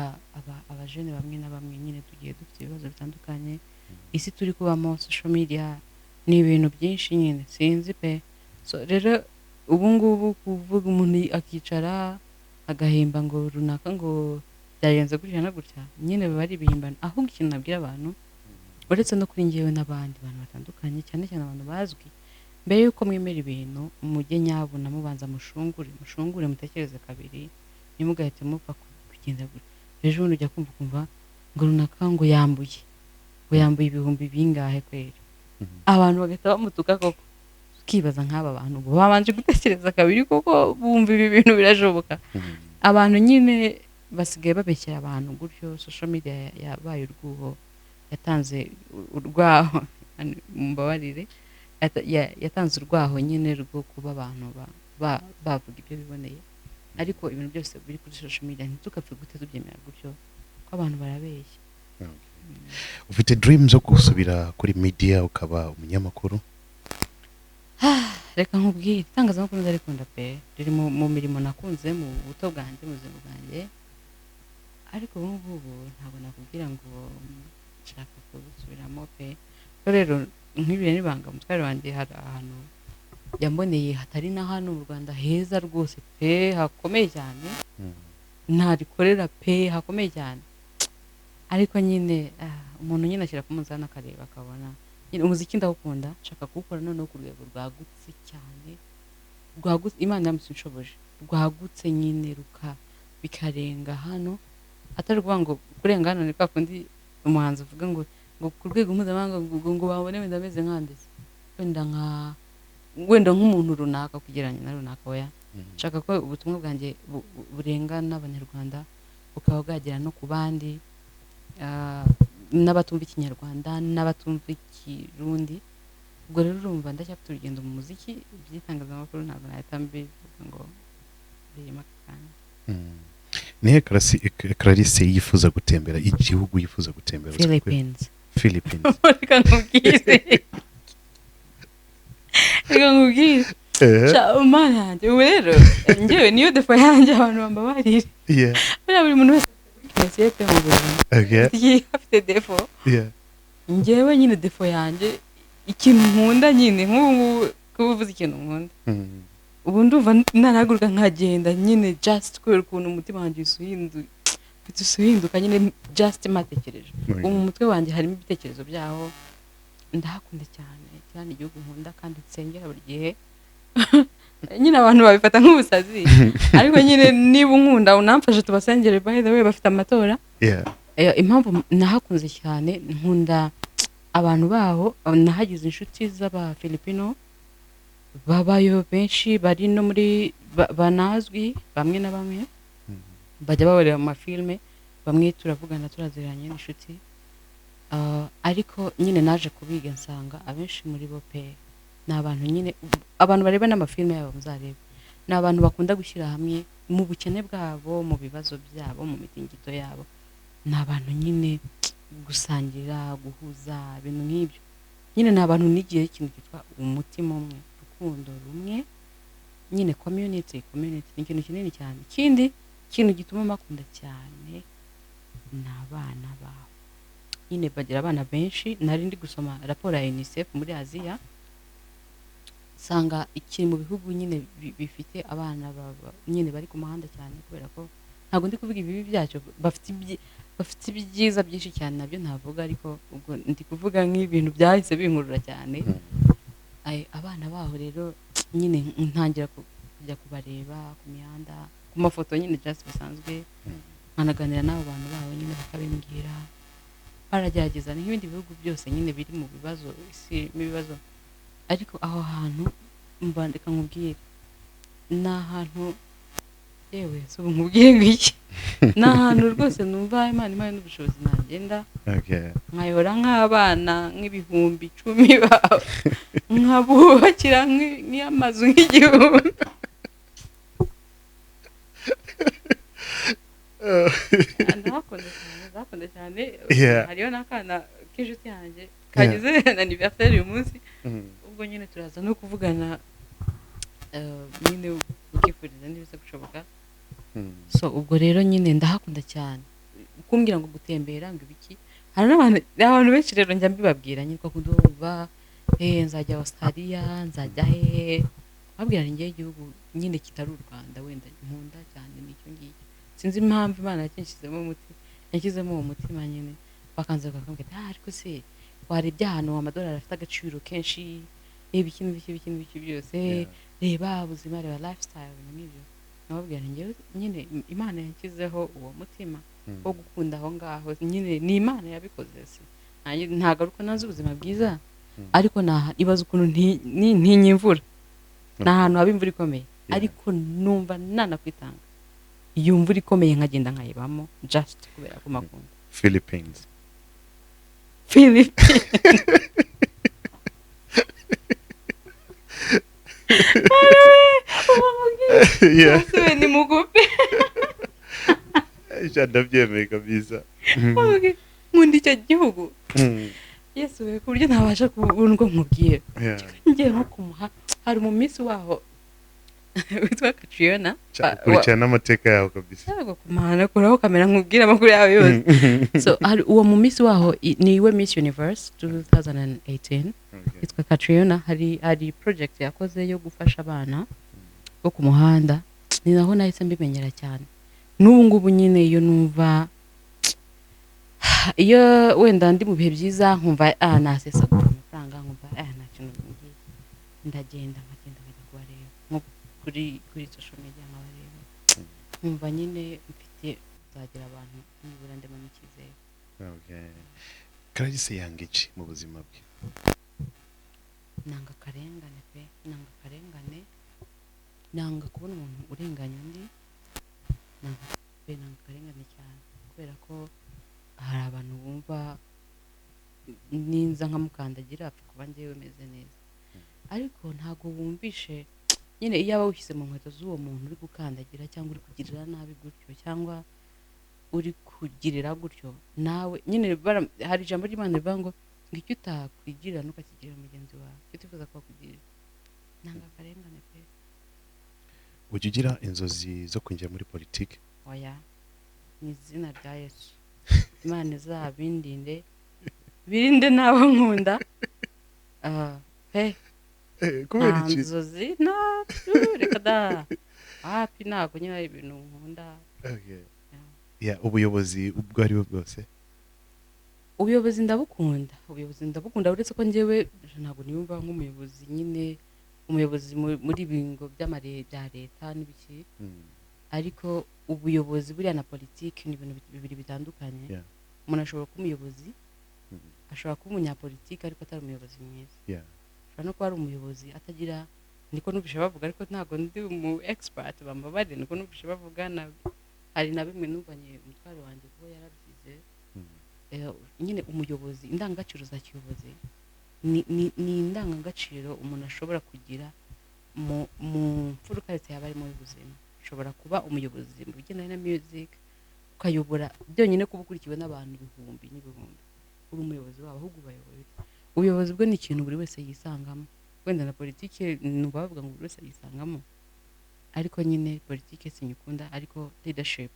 abajene bamwe na bamwe nyine tugiye dufite ibibazo bitandukanye isi turi kubamo social media ni ibintu byinshi nyine sinzi pe. So rero ubu ngubu kuvuga umuntu akicara agahimba ngo runaka ngo byagenze gutya na gutya nyine biba ari ibihimbano ahubwo ikintu nabwira abantu uretse no kuri ngewe n'abandi bantu batandukanye cyane cyane abantu bazwi mbere yuko mwemera ibintu mujye nyabuna mubanza mushungure mutekereze kabiri nimugahite mupfa kugenda gutya. Ejo bundi ujya kumva ngo runaka ngo yambuye ibihumbi bingahe kwera abantu bagahita bamutuka koko ukibaza nk'aba bantu babanje gutekereza kabiri koko bumva ibi bintu birashoboka. Abantu nyine basigaye babekera abantu gutyo social media yabaye urwuho yatanze urwaho mbabarire yatanze urwaho nyine rwo kuba abantu bavuga ibyo biboneye ariko ibintu byose biri kuri social media ntitukapfe gute tubyemera gutyo ko abantu barabeshya. Ufite dreams zo gusubira kuri media ukaba umunyamakuru? Reka nkubwire itangazamakuru ndarikunda pe riri mu mirimo nakunze mu buto bwanjye mu buzima bwanjye ariko ubu ngubu ntabwo nakubwira ngo nshaka kubisubiramo pe rero nk'ibintu nibanga umutware wanjye hari ahantu yamboneye hatari na hano mu Rwanda heza rwose pe hakomeye cyane ntarikorera pe hakomeye cyane ariko nyine umuntu nyine ashyira ku munzani akareba akabona nyine umuziki ndawukunda nshaka kuwukora noneho ku rwego rwagutse cyane rwagutse Imana yamushoboje rwagutse nyine bikarenga hano atari kuvuga ngo kurenga hano ni kwa kundi umuhanzi uvuga ngo ku rwego mpuzamahanga ngo babone wenda ameze nkanditse wenda nk'umuntu runaka kugereranya na runaka oya nshaka ko ubutumwa bwanjye burenga n'abanyarwanda bukaba bwagera no ku bandi n'abatumva ikinyarwanda n'abatumva ikirundi ubwo rero urumva ndacyafite urugendo mu muziki by'itangazamakuru ntabwo nahita mbivuga ngo birimo akanya nihe Clarisse yifuza gutembera igihugu yifuza gutembera Philippines reka nkubwire Mana yanjye ubu rero njyewe niyo defo yanjye abantu bambabarire buri muntu wese afite mu buzima afite defo njyewe nyine defo yanjye ikintu nkunda nyine nk'ubu kuba uvuze ikintu nkunda ubu ndumva narahaguruka nkagenda nyine just kubera ukuntu umutima wanjye usuhinduka nyine just matekereje ubu mu mutwe wanjye harimo ibitekerezo byaho ndahakunda cyane cyane igihugu nkunda kandi nsengera buri gihe nyine abantu babifata nk'ubusazi ariko nyine niba unkunda unamfashe tubasengere by the way bafite amatora impamvu nahakunze cyane nkunda abantu baho nahagize inshuti z'Abafilipino babayo benshi bari no muri banazwi bamwe na bamwe bajya babareba mu mafilme bamwe turavugana turaziranye n'inshuti ariko nyine naje kubiga nsanga abenshi muri bo pe ni abantu nyine abantu bareba n'amafilme yabo muzarebe ni abantu bakunda gushyira hamwe mu bukene bwabo mu bibazo byabo mu mitingito yabo ni abantu nyine gusangira guhuza ibintu nk'ibyo nyine ni abantu nigiye ikintu cyitwa umutima umwe urukundo rumwe nyine community ni ikintu kinini cyane ikindi ikintu gituma makunda cyane ni abana baho nyine bagira abana benshi nari ndi gusoma raporo ya UNICEF muri Aziya sanga ikiri mu bihugu nyine bifite abana nyine bari ku muhanda cyane kubera ko ntabwo ndi kuvuga ibibi byacyo bafite ibyiza byinshi cyane nabyo ntavuga ariko ubwo ndi kuvuga nk'ibintu byahise binkurura cyane abana baho rero nyine ntangira kujya kubareba ku mihanda ku mafoto nyine just bisanzwe nkanaganira n'abo bantu baho nyine bakabimbwira baragerageza n'ibindi bihugu byose nyine biri mu bibazo isi ibibazo ariko aho hantu mbandika nkubwire ni ahantu yewe so nkubwire ngiki ni ahantu rwose numva Imana impaye n'ubushobozi nagenda nkayora nk'abana nk'ibihumbi 10 bawe nkabubakira nk'amazu nk'igihumbi ndakunda cyane hariyo n'akana k'inshuti yanjye kagize anniversaire uyu munsi ubwo nyine turaza no kuvugana nyine ukifuriza n'ibiza gushoboka so ubwo rero nyine ndahakunda cyane kumbwira ngo gutembera ngo ibiki hari n'abantu benshi rero njya mbibabwira nyine ko kudumva nzajya Australia nzajya babwira njye igihugu nyine kitari u Rwanda wenda nkunda cyane nicyo ngicyo sinzi impamvu Imana yakizemo uwo mutima nyine bakanza bakambwira ariko se warebye ahantu amadolari afite agaciro kenshi reba ikintu byose reba ubuzima reba lifestyle n'ibyo nababwira njye nyine Imana yakizeho uwo mutima wo gukunda aho ngaho nyine ni Imana yabikoze se ntagaruka nazi ubuzima bwiza ariko ibaza ukuntu ntinyimvura ni ahantu haba imvura ikomeye ariko numva nanakwitanga iyo mvura ikomeye nkagenda nkayibamo just kubera ko makunda Philippines yeah ni mugupe ndabyemeye kabisa nkunda icyo gihugu yesu we ku buryo ntabasha kubona ngo nkubwire ngiye nko kumuha hari mu minsi waho witwa Katrina kurikirana amateka yawe kabisa ntabwo kumana kuraho kamera nkubwira amakuru yawe yose so hari uwo mu Miss waho niwe Miss Universe 2018 witwa Katrina hari project yakoze yo gufasha abana bo ku muhanda ni naho nahise mbimenyera cyane n'ubu ngubu nyine iyo numva iyo wenda ndi mu bihe byiza nkumva nasesagura amafaranga nkumva nta kintu ngiye ndagenda nkajya kubareba nko kuri social media nkabareba nkumva nyine mfite zagira abantu nibura ndemamo icyizere. Clarisse yanga iki mu buzima bwe? Nanga akarengane pe, nanga kubona umuntu urenganya undi, nanga akarengane cyane kubera ko hari abantu bumva ninza nkamukandagira apfa kuba njyewe meze neza ariko ntago wumvishe nyine iyo aba wishyize mu nkweto z'uwo muntu uri gukandagira cyangwa uri kugirira nabi gutyo cyangwa uri kugirira gutyo nawe nyine hari ijambo ry'Imana rivuga ngo icyo utakwigirira ntukakigirira mugenzi wawe icyo utifuza kubakugirira. Nanga akarengane pe. Ujya ugira inzozi zo kwinjira muri politiki? Oya, ni izina rya Yesu Imana izabindinde birinde n'abo nkunda pe kubera iki? inzozi no reka da happy ntabwo nyine ibintu nkunda. Ubuyobozi ubwo ari bwo bwose? Ubuyobozi ndabukunda uretse ko njyewe ntabwo niyumva nk'umuyobozi nyine umuyobozi muri bingo bya leta n'ibiki ariko ubuyobozi buriya na politiki ni ibintu bibiri bitandukanye. Umuntu ashobora kuba umuyobozi ashobora kuba umunyapolitiki ariko atari umuyobozi mwiza. Ashobora no kuba ari umuyobozi atagira niko nubishe bavuga ariko ntabwo ndi umu expert bambabare niko nubishe bavuga hari na bimwe numvanye umutwaro wanjye ko yarabyize nyine umuyobozi indangagaciro za kiyobozi ni indangagaciro umuntu ashobora kugira mu mfuruka leta yaba arimo y'ubuzima. Ushobora kuba umuyobozi mu bigendanye na music ukayobora byonyine kuba ukurikiwe n'abantu ibihumbi n'ibihumbi uri umuyobozi wabo ahubwo ubayoboye. Ubuyobozi bwo ni ikintu buri wese yisangamo wenda na politiki bavuga ngo buri wese yisangamo ariko nyine politiki sinyikunda ariko leadership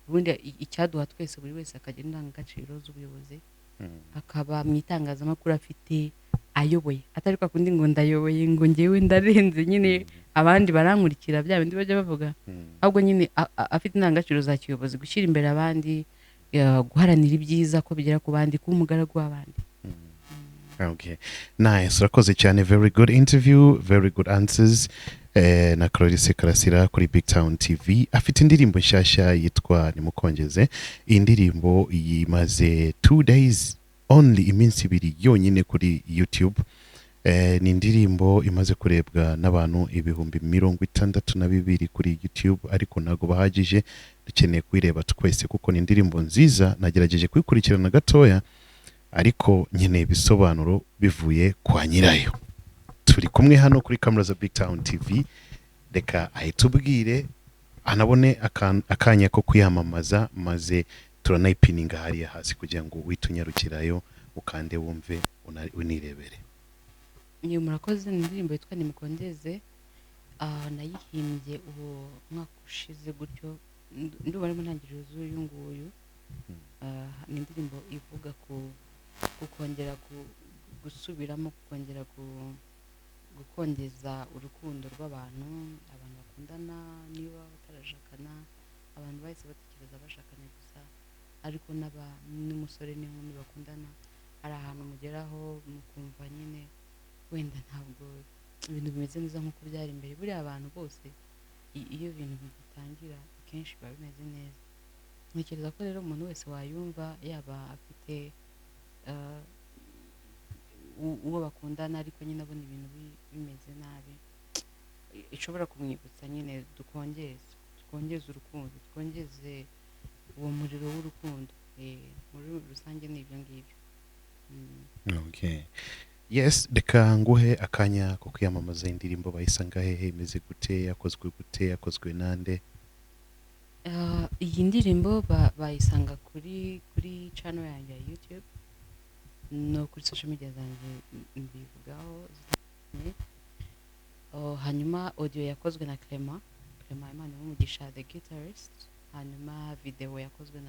ubundi icyaduha twese buri wese akagira indangagaciro z'ubuyobozi akaba mu itangazamakuru afite ayoboye atari kwa kundi ngo ndayoboye ngo ngewe ndarenze nyine abandi barankurikira bya bindi bajya bavuga ahubwo nyine afite indangagaciro za kiyobozi gushyira imbere abandi guharanira ibyiza ko bigera ku bandi kuba umugaragu w'abandi. Okay, nice. Urakoze cyane, very good interview, very good answers. Na Clarisse Karasira kuri BigTown TV afite indirimbo nshyashya yitwa Nimukongeze. Iyi ndirimbo yimaze 2 days only, iminsi 2 yonyine kuri YouTube. Ni indirimbo imaze kurebwa n'abantu 62,000 kuri YouTube ariko ntago bahagije, dukeneye kuyireba twese kuko ni indirimbo nziza. Nagerageje kuyikurikirana gatoya ariko nyine ibisobanuro bivuye kwa nyirayo. Turi kumwe hano kuri kamera za BigTown TV, reka ahitubwire anabone akanya ko kuyamamaza maze turanayipininga hariya hasi kugira ngo witunyarukirayo ukande wumve unirebere. Niyo murakoze. Indirimbo yitwa Nimukongeze nayihimbye uwo mwaka ushize gutyo ndumva ari mu ntangiriro z'uyu nguyu. Ni indirimbo ivuga kongera gusubiramo kongera gukongeza urukundo rw'abantu bakundana niba batarashakana abantu bahise batekereza bashakanye gusa ariko n'umusore n'inkumi bakundana hari ahantu mugeraho mukumva nyine wenda ntabwo ibintu bimeze neza nk'uko byari imbere. Buriya abantu bose iyo ibintu bitangira kenshi biba bimeze neza. Ntekereza ko rero umuntu wese wayumva yaba afite uwo bakundana ariko nyine abona ibintu bimeze nabi ishobora kumwibutsa nyine tukongeze urukundo, tukongeze uwo muriro w'urukundo. Muri rusange ni ibyo ngibyo. Okay, yes, reka nguhe akanya ko kwiyamamaza indirimbo. Bayisanga hehe, imeze gute, yakozwe gute, yakozwe nande? Iyi ndirimbo bayisanga kuri channel yanjye ya YouTube no kuri social media zanjye mbivugaho zitandukanye. hanyuma audio yakozwe na Clement Imana umugisha the guitarist, hanyuma video yakozwe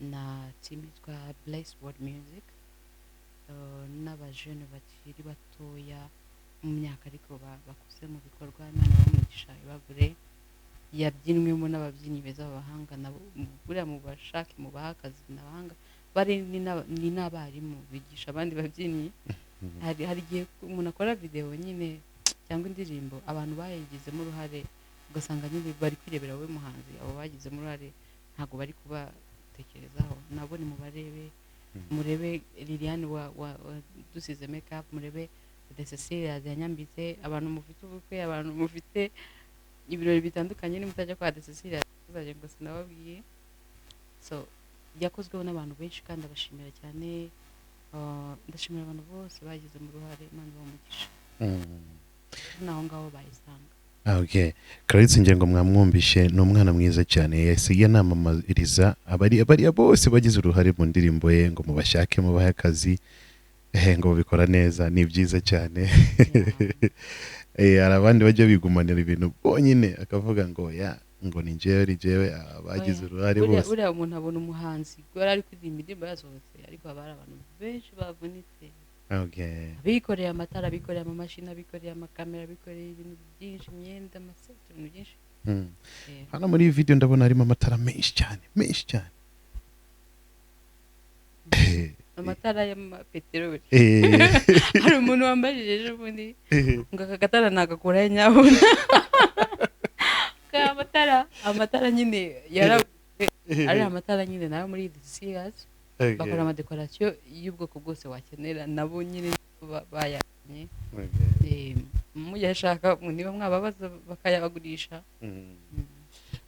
na team yitwa Bless World Music, n'abajene bakiri batoya mu myaka ariko bakuze mu bikorwa. Imana umugisha ibagure, yabyinwemo n'ababyinnyi beza b'abahanga nabo buriya mu bashake mu bahakazi n'abahanga bari ni n'abarimu bigisha abandi babyinnyi. hari igihe umuntu akora video nyine cyangwa indirimbo abantu bayigizemo uruhare ugasanga nyine bari kwirebera wowe muhanzi, abo bagizemo uruhare ntabwo bari kubatekerezaho. nabo ni murebe Liliane wa dusize makeup, murebe Cecilia yanyambitse, abantu mufite ubukwe, abantu mufite ibirori bitandukanye, ni mutajya kwa Cecilia tuzaje ngo sinababwiye. So yakozweho n'abantu benshi kandi abashimira cyane. Ndashimira abantu bose bagize mu ruhare, Imana bamugisha naho ngaho bayisanga. Okay, Clarisse ngira ngo mwamwumvishe ni umwana mwiza cyane, yasiye namamariza abari bose bagize uruhare mu ndirimbo ye ngo mubashake mubahe akazi, ngo bikora neza, ni byiza cyane. Hari abandi bajya bigumanira ibintu bonyine akavuga ngo ngo ni jewe abagize uruhare bose. Buriya umuntu abona umuhanzi gwara ari kuririmba indirimbo yasohotse, ariko abari abantu benshi bavunitse. Okay. Bikoreye amatara, bikoreye amamashini, bikoreye amakamera, bikoreye ibintu byinshi, imyenda, amaseti, ibintu byinshi. Hano muri iyi video ndabona harimo amatara menshi cyane. Amatara y'amapeteroli. Hari umuntu wambajije ejo bundi ngo aka gatara nagakuraho nyabuna. Amatara nyine yaraguze, ari amatara nyine nayo muri The Sears bakora amadekorasiyo y'ubwoko bwose wakenera, nabo nyine bayanye. Muyashaka niba mwababaza bakayabagurisha.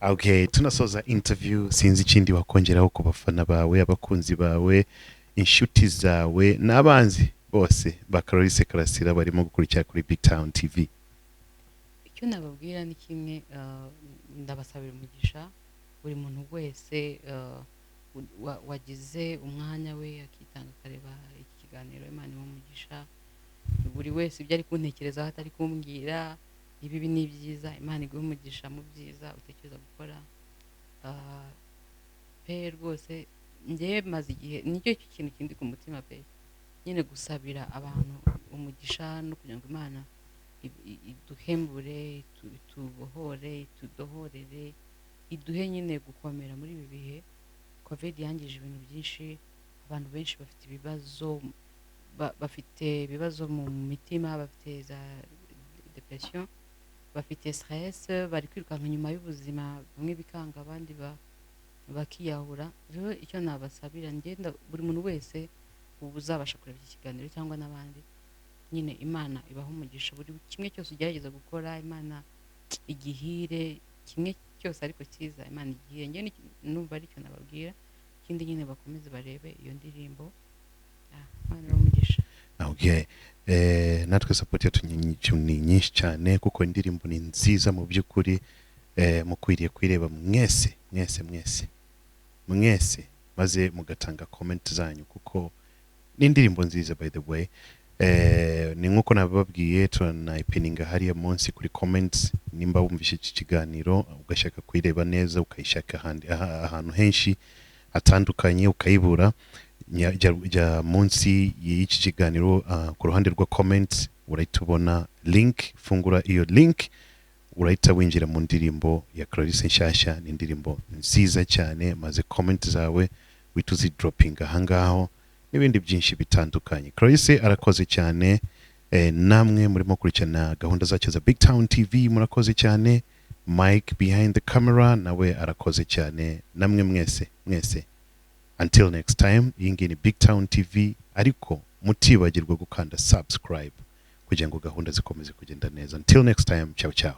Okay, tunasoza interview, sinzi ikindi wakongeraho ku bafana bawe, abakunzi bawe, inshuti zawe n'abanzi bose ba Clarisse Karasira barimo gukurikira kuri BigTown TV. Icyo nababwira ni kimwe, ndabasabira umugisha buri muntu wese wagize umwanya we akitanga akareba iki kiganiro. Imana imugisha buri wese ibyo ari kuntekerezaho atari kumbwira ibibi n'ibyiza. Imana iguhe umugisha mu byiza utekereza gukora. Pe rwose njye maze igihe nicyo kintu kindi ku mutima pe, nyine gusabira abantu umugisha no kugira ngo Imana iduhembure, tubohore, tudohorere, iduhe nyine gukomera muri ibi bihe. Covid yangije ibintu byinshi, abantu benshi bafite ibibazo mu mitima, bafite za depression, bafite stress, bari kwirukanka nyuma y'ubuzima, bamwe bikanga abandi bakiyahura. Rero icyo nabasabira ngenda buri muntu wese uzabasha kureba iki kiganiro cyangwa n'abandi, nyine Imana ibaho umugisha buri kimwe cyose ugerageza gukora, Imana igihire kimwe cyose ariko cyiza, Imana igihire. Nge numva ari cyo nababwira, ikindi nyine bakomeze barebe iyo ndirimbo. Imana ibaho umugisha. Okay, natwe support yacu ni nyinshi cyane kuko indirimbo ni nziza mu by'ukuri. Mukwiriye kwireba mwese maze mugatanga comment zanyu kuko ni indirimbo nziza by the way. Ni nkuko nababwiye turanayipininga hariya munsi kuri comments. Nimba wumvishe iki kiganiro ugashaka kwireba neza, ukayishaka ahantu henshi atandukanye ukayibura, jya munsi y'iki kiganiro ku ruhande rwa comments urahita ubona link. Fungura iyo link urahita winjira mu ndirimbo ya Clarisse nshyashya. Ni indirimbo nziza cyane, maze comment zawe wituzi dropping ahangaho n'ibindi byinshi bitandukanye. Clarisse arakoze cyane. Namwe murimo kurikirana gahunda zacu za BigTown TV murakoze cyane. Mike behind the camera nawe arakoze cyane. Namwe mwese until next time, iyi ngiyi ni BigTown TV, ariko mutibagirwa gukanda subscribe kugira ngo gahunda zikomeze kugenda neza. Until next time, ciao.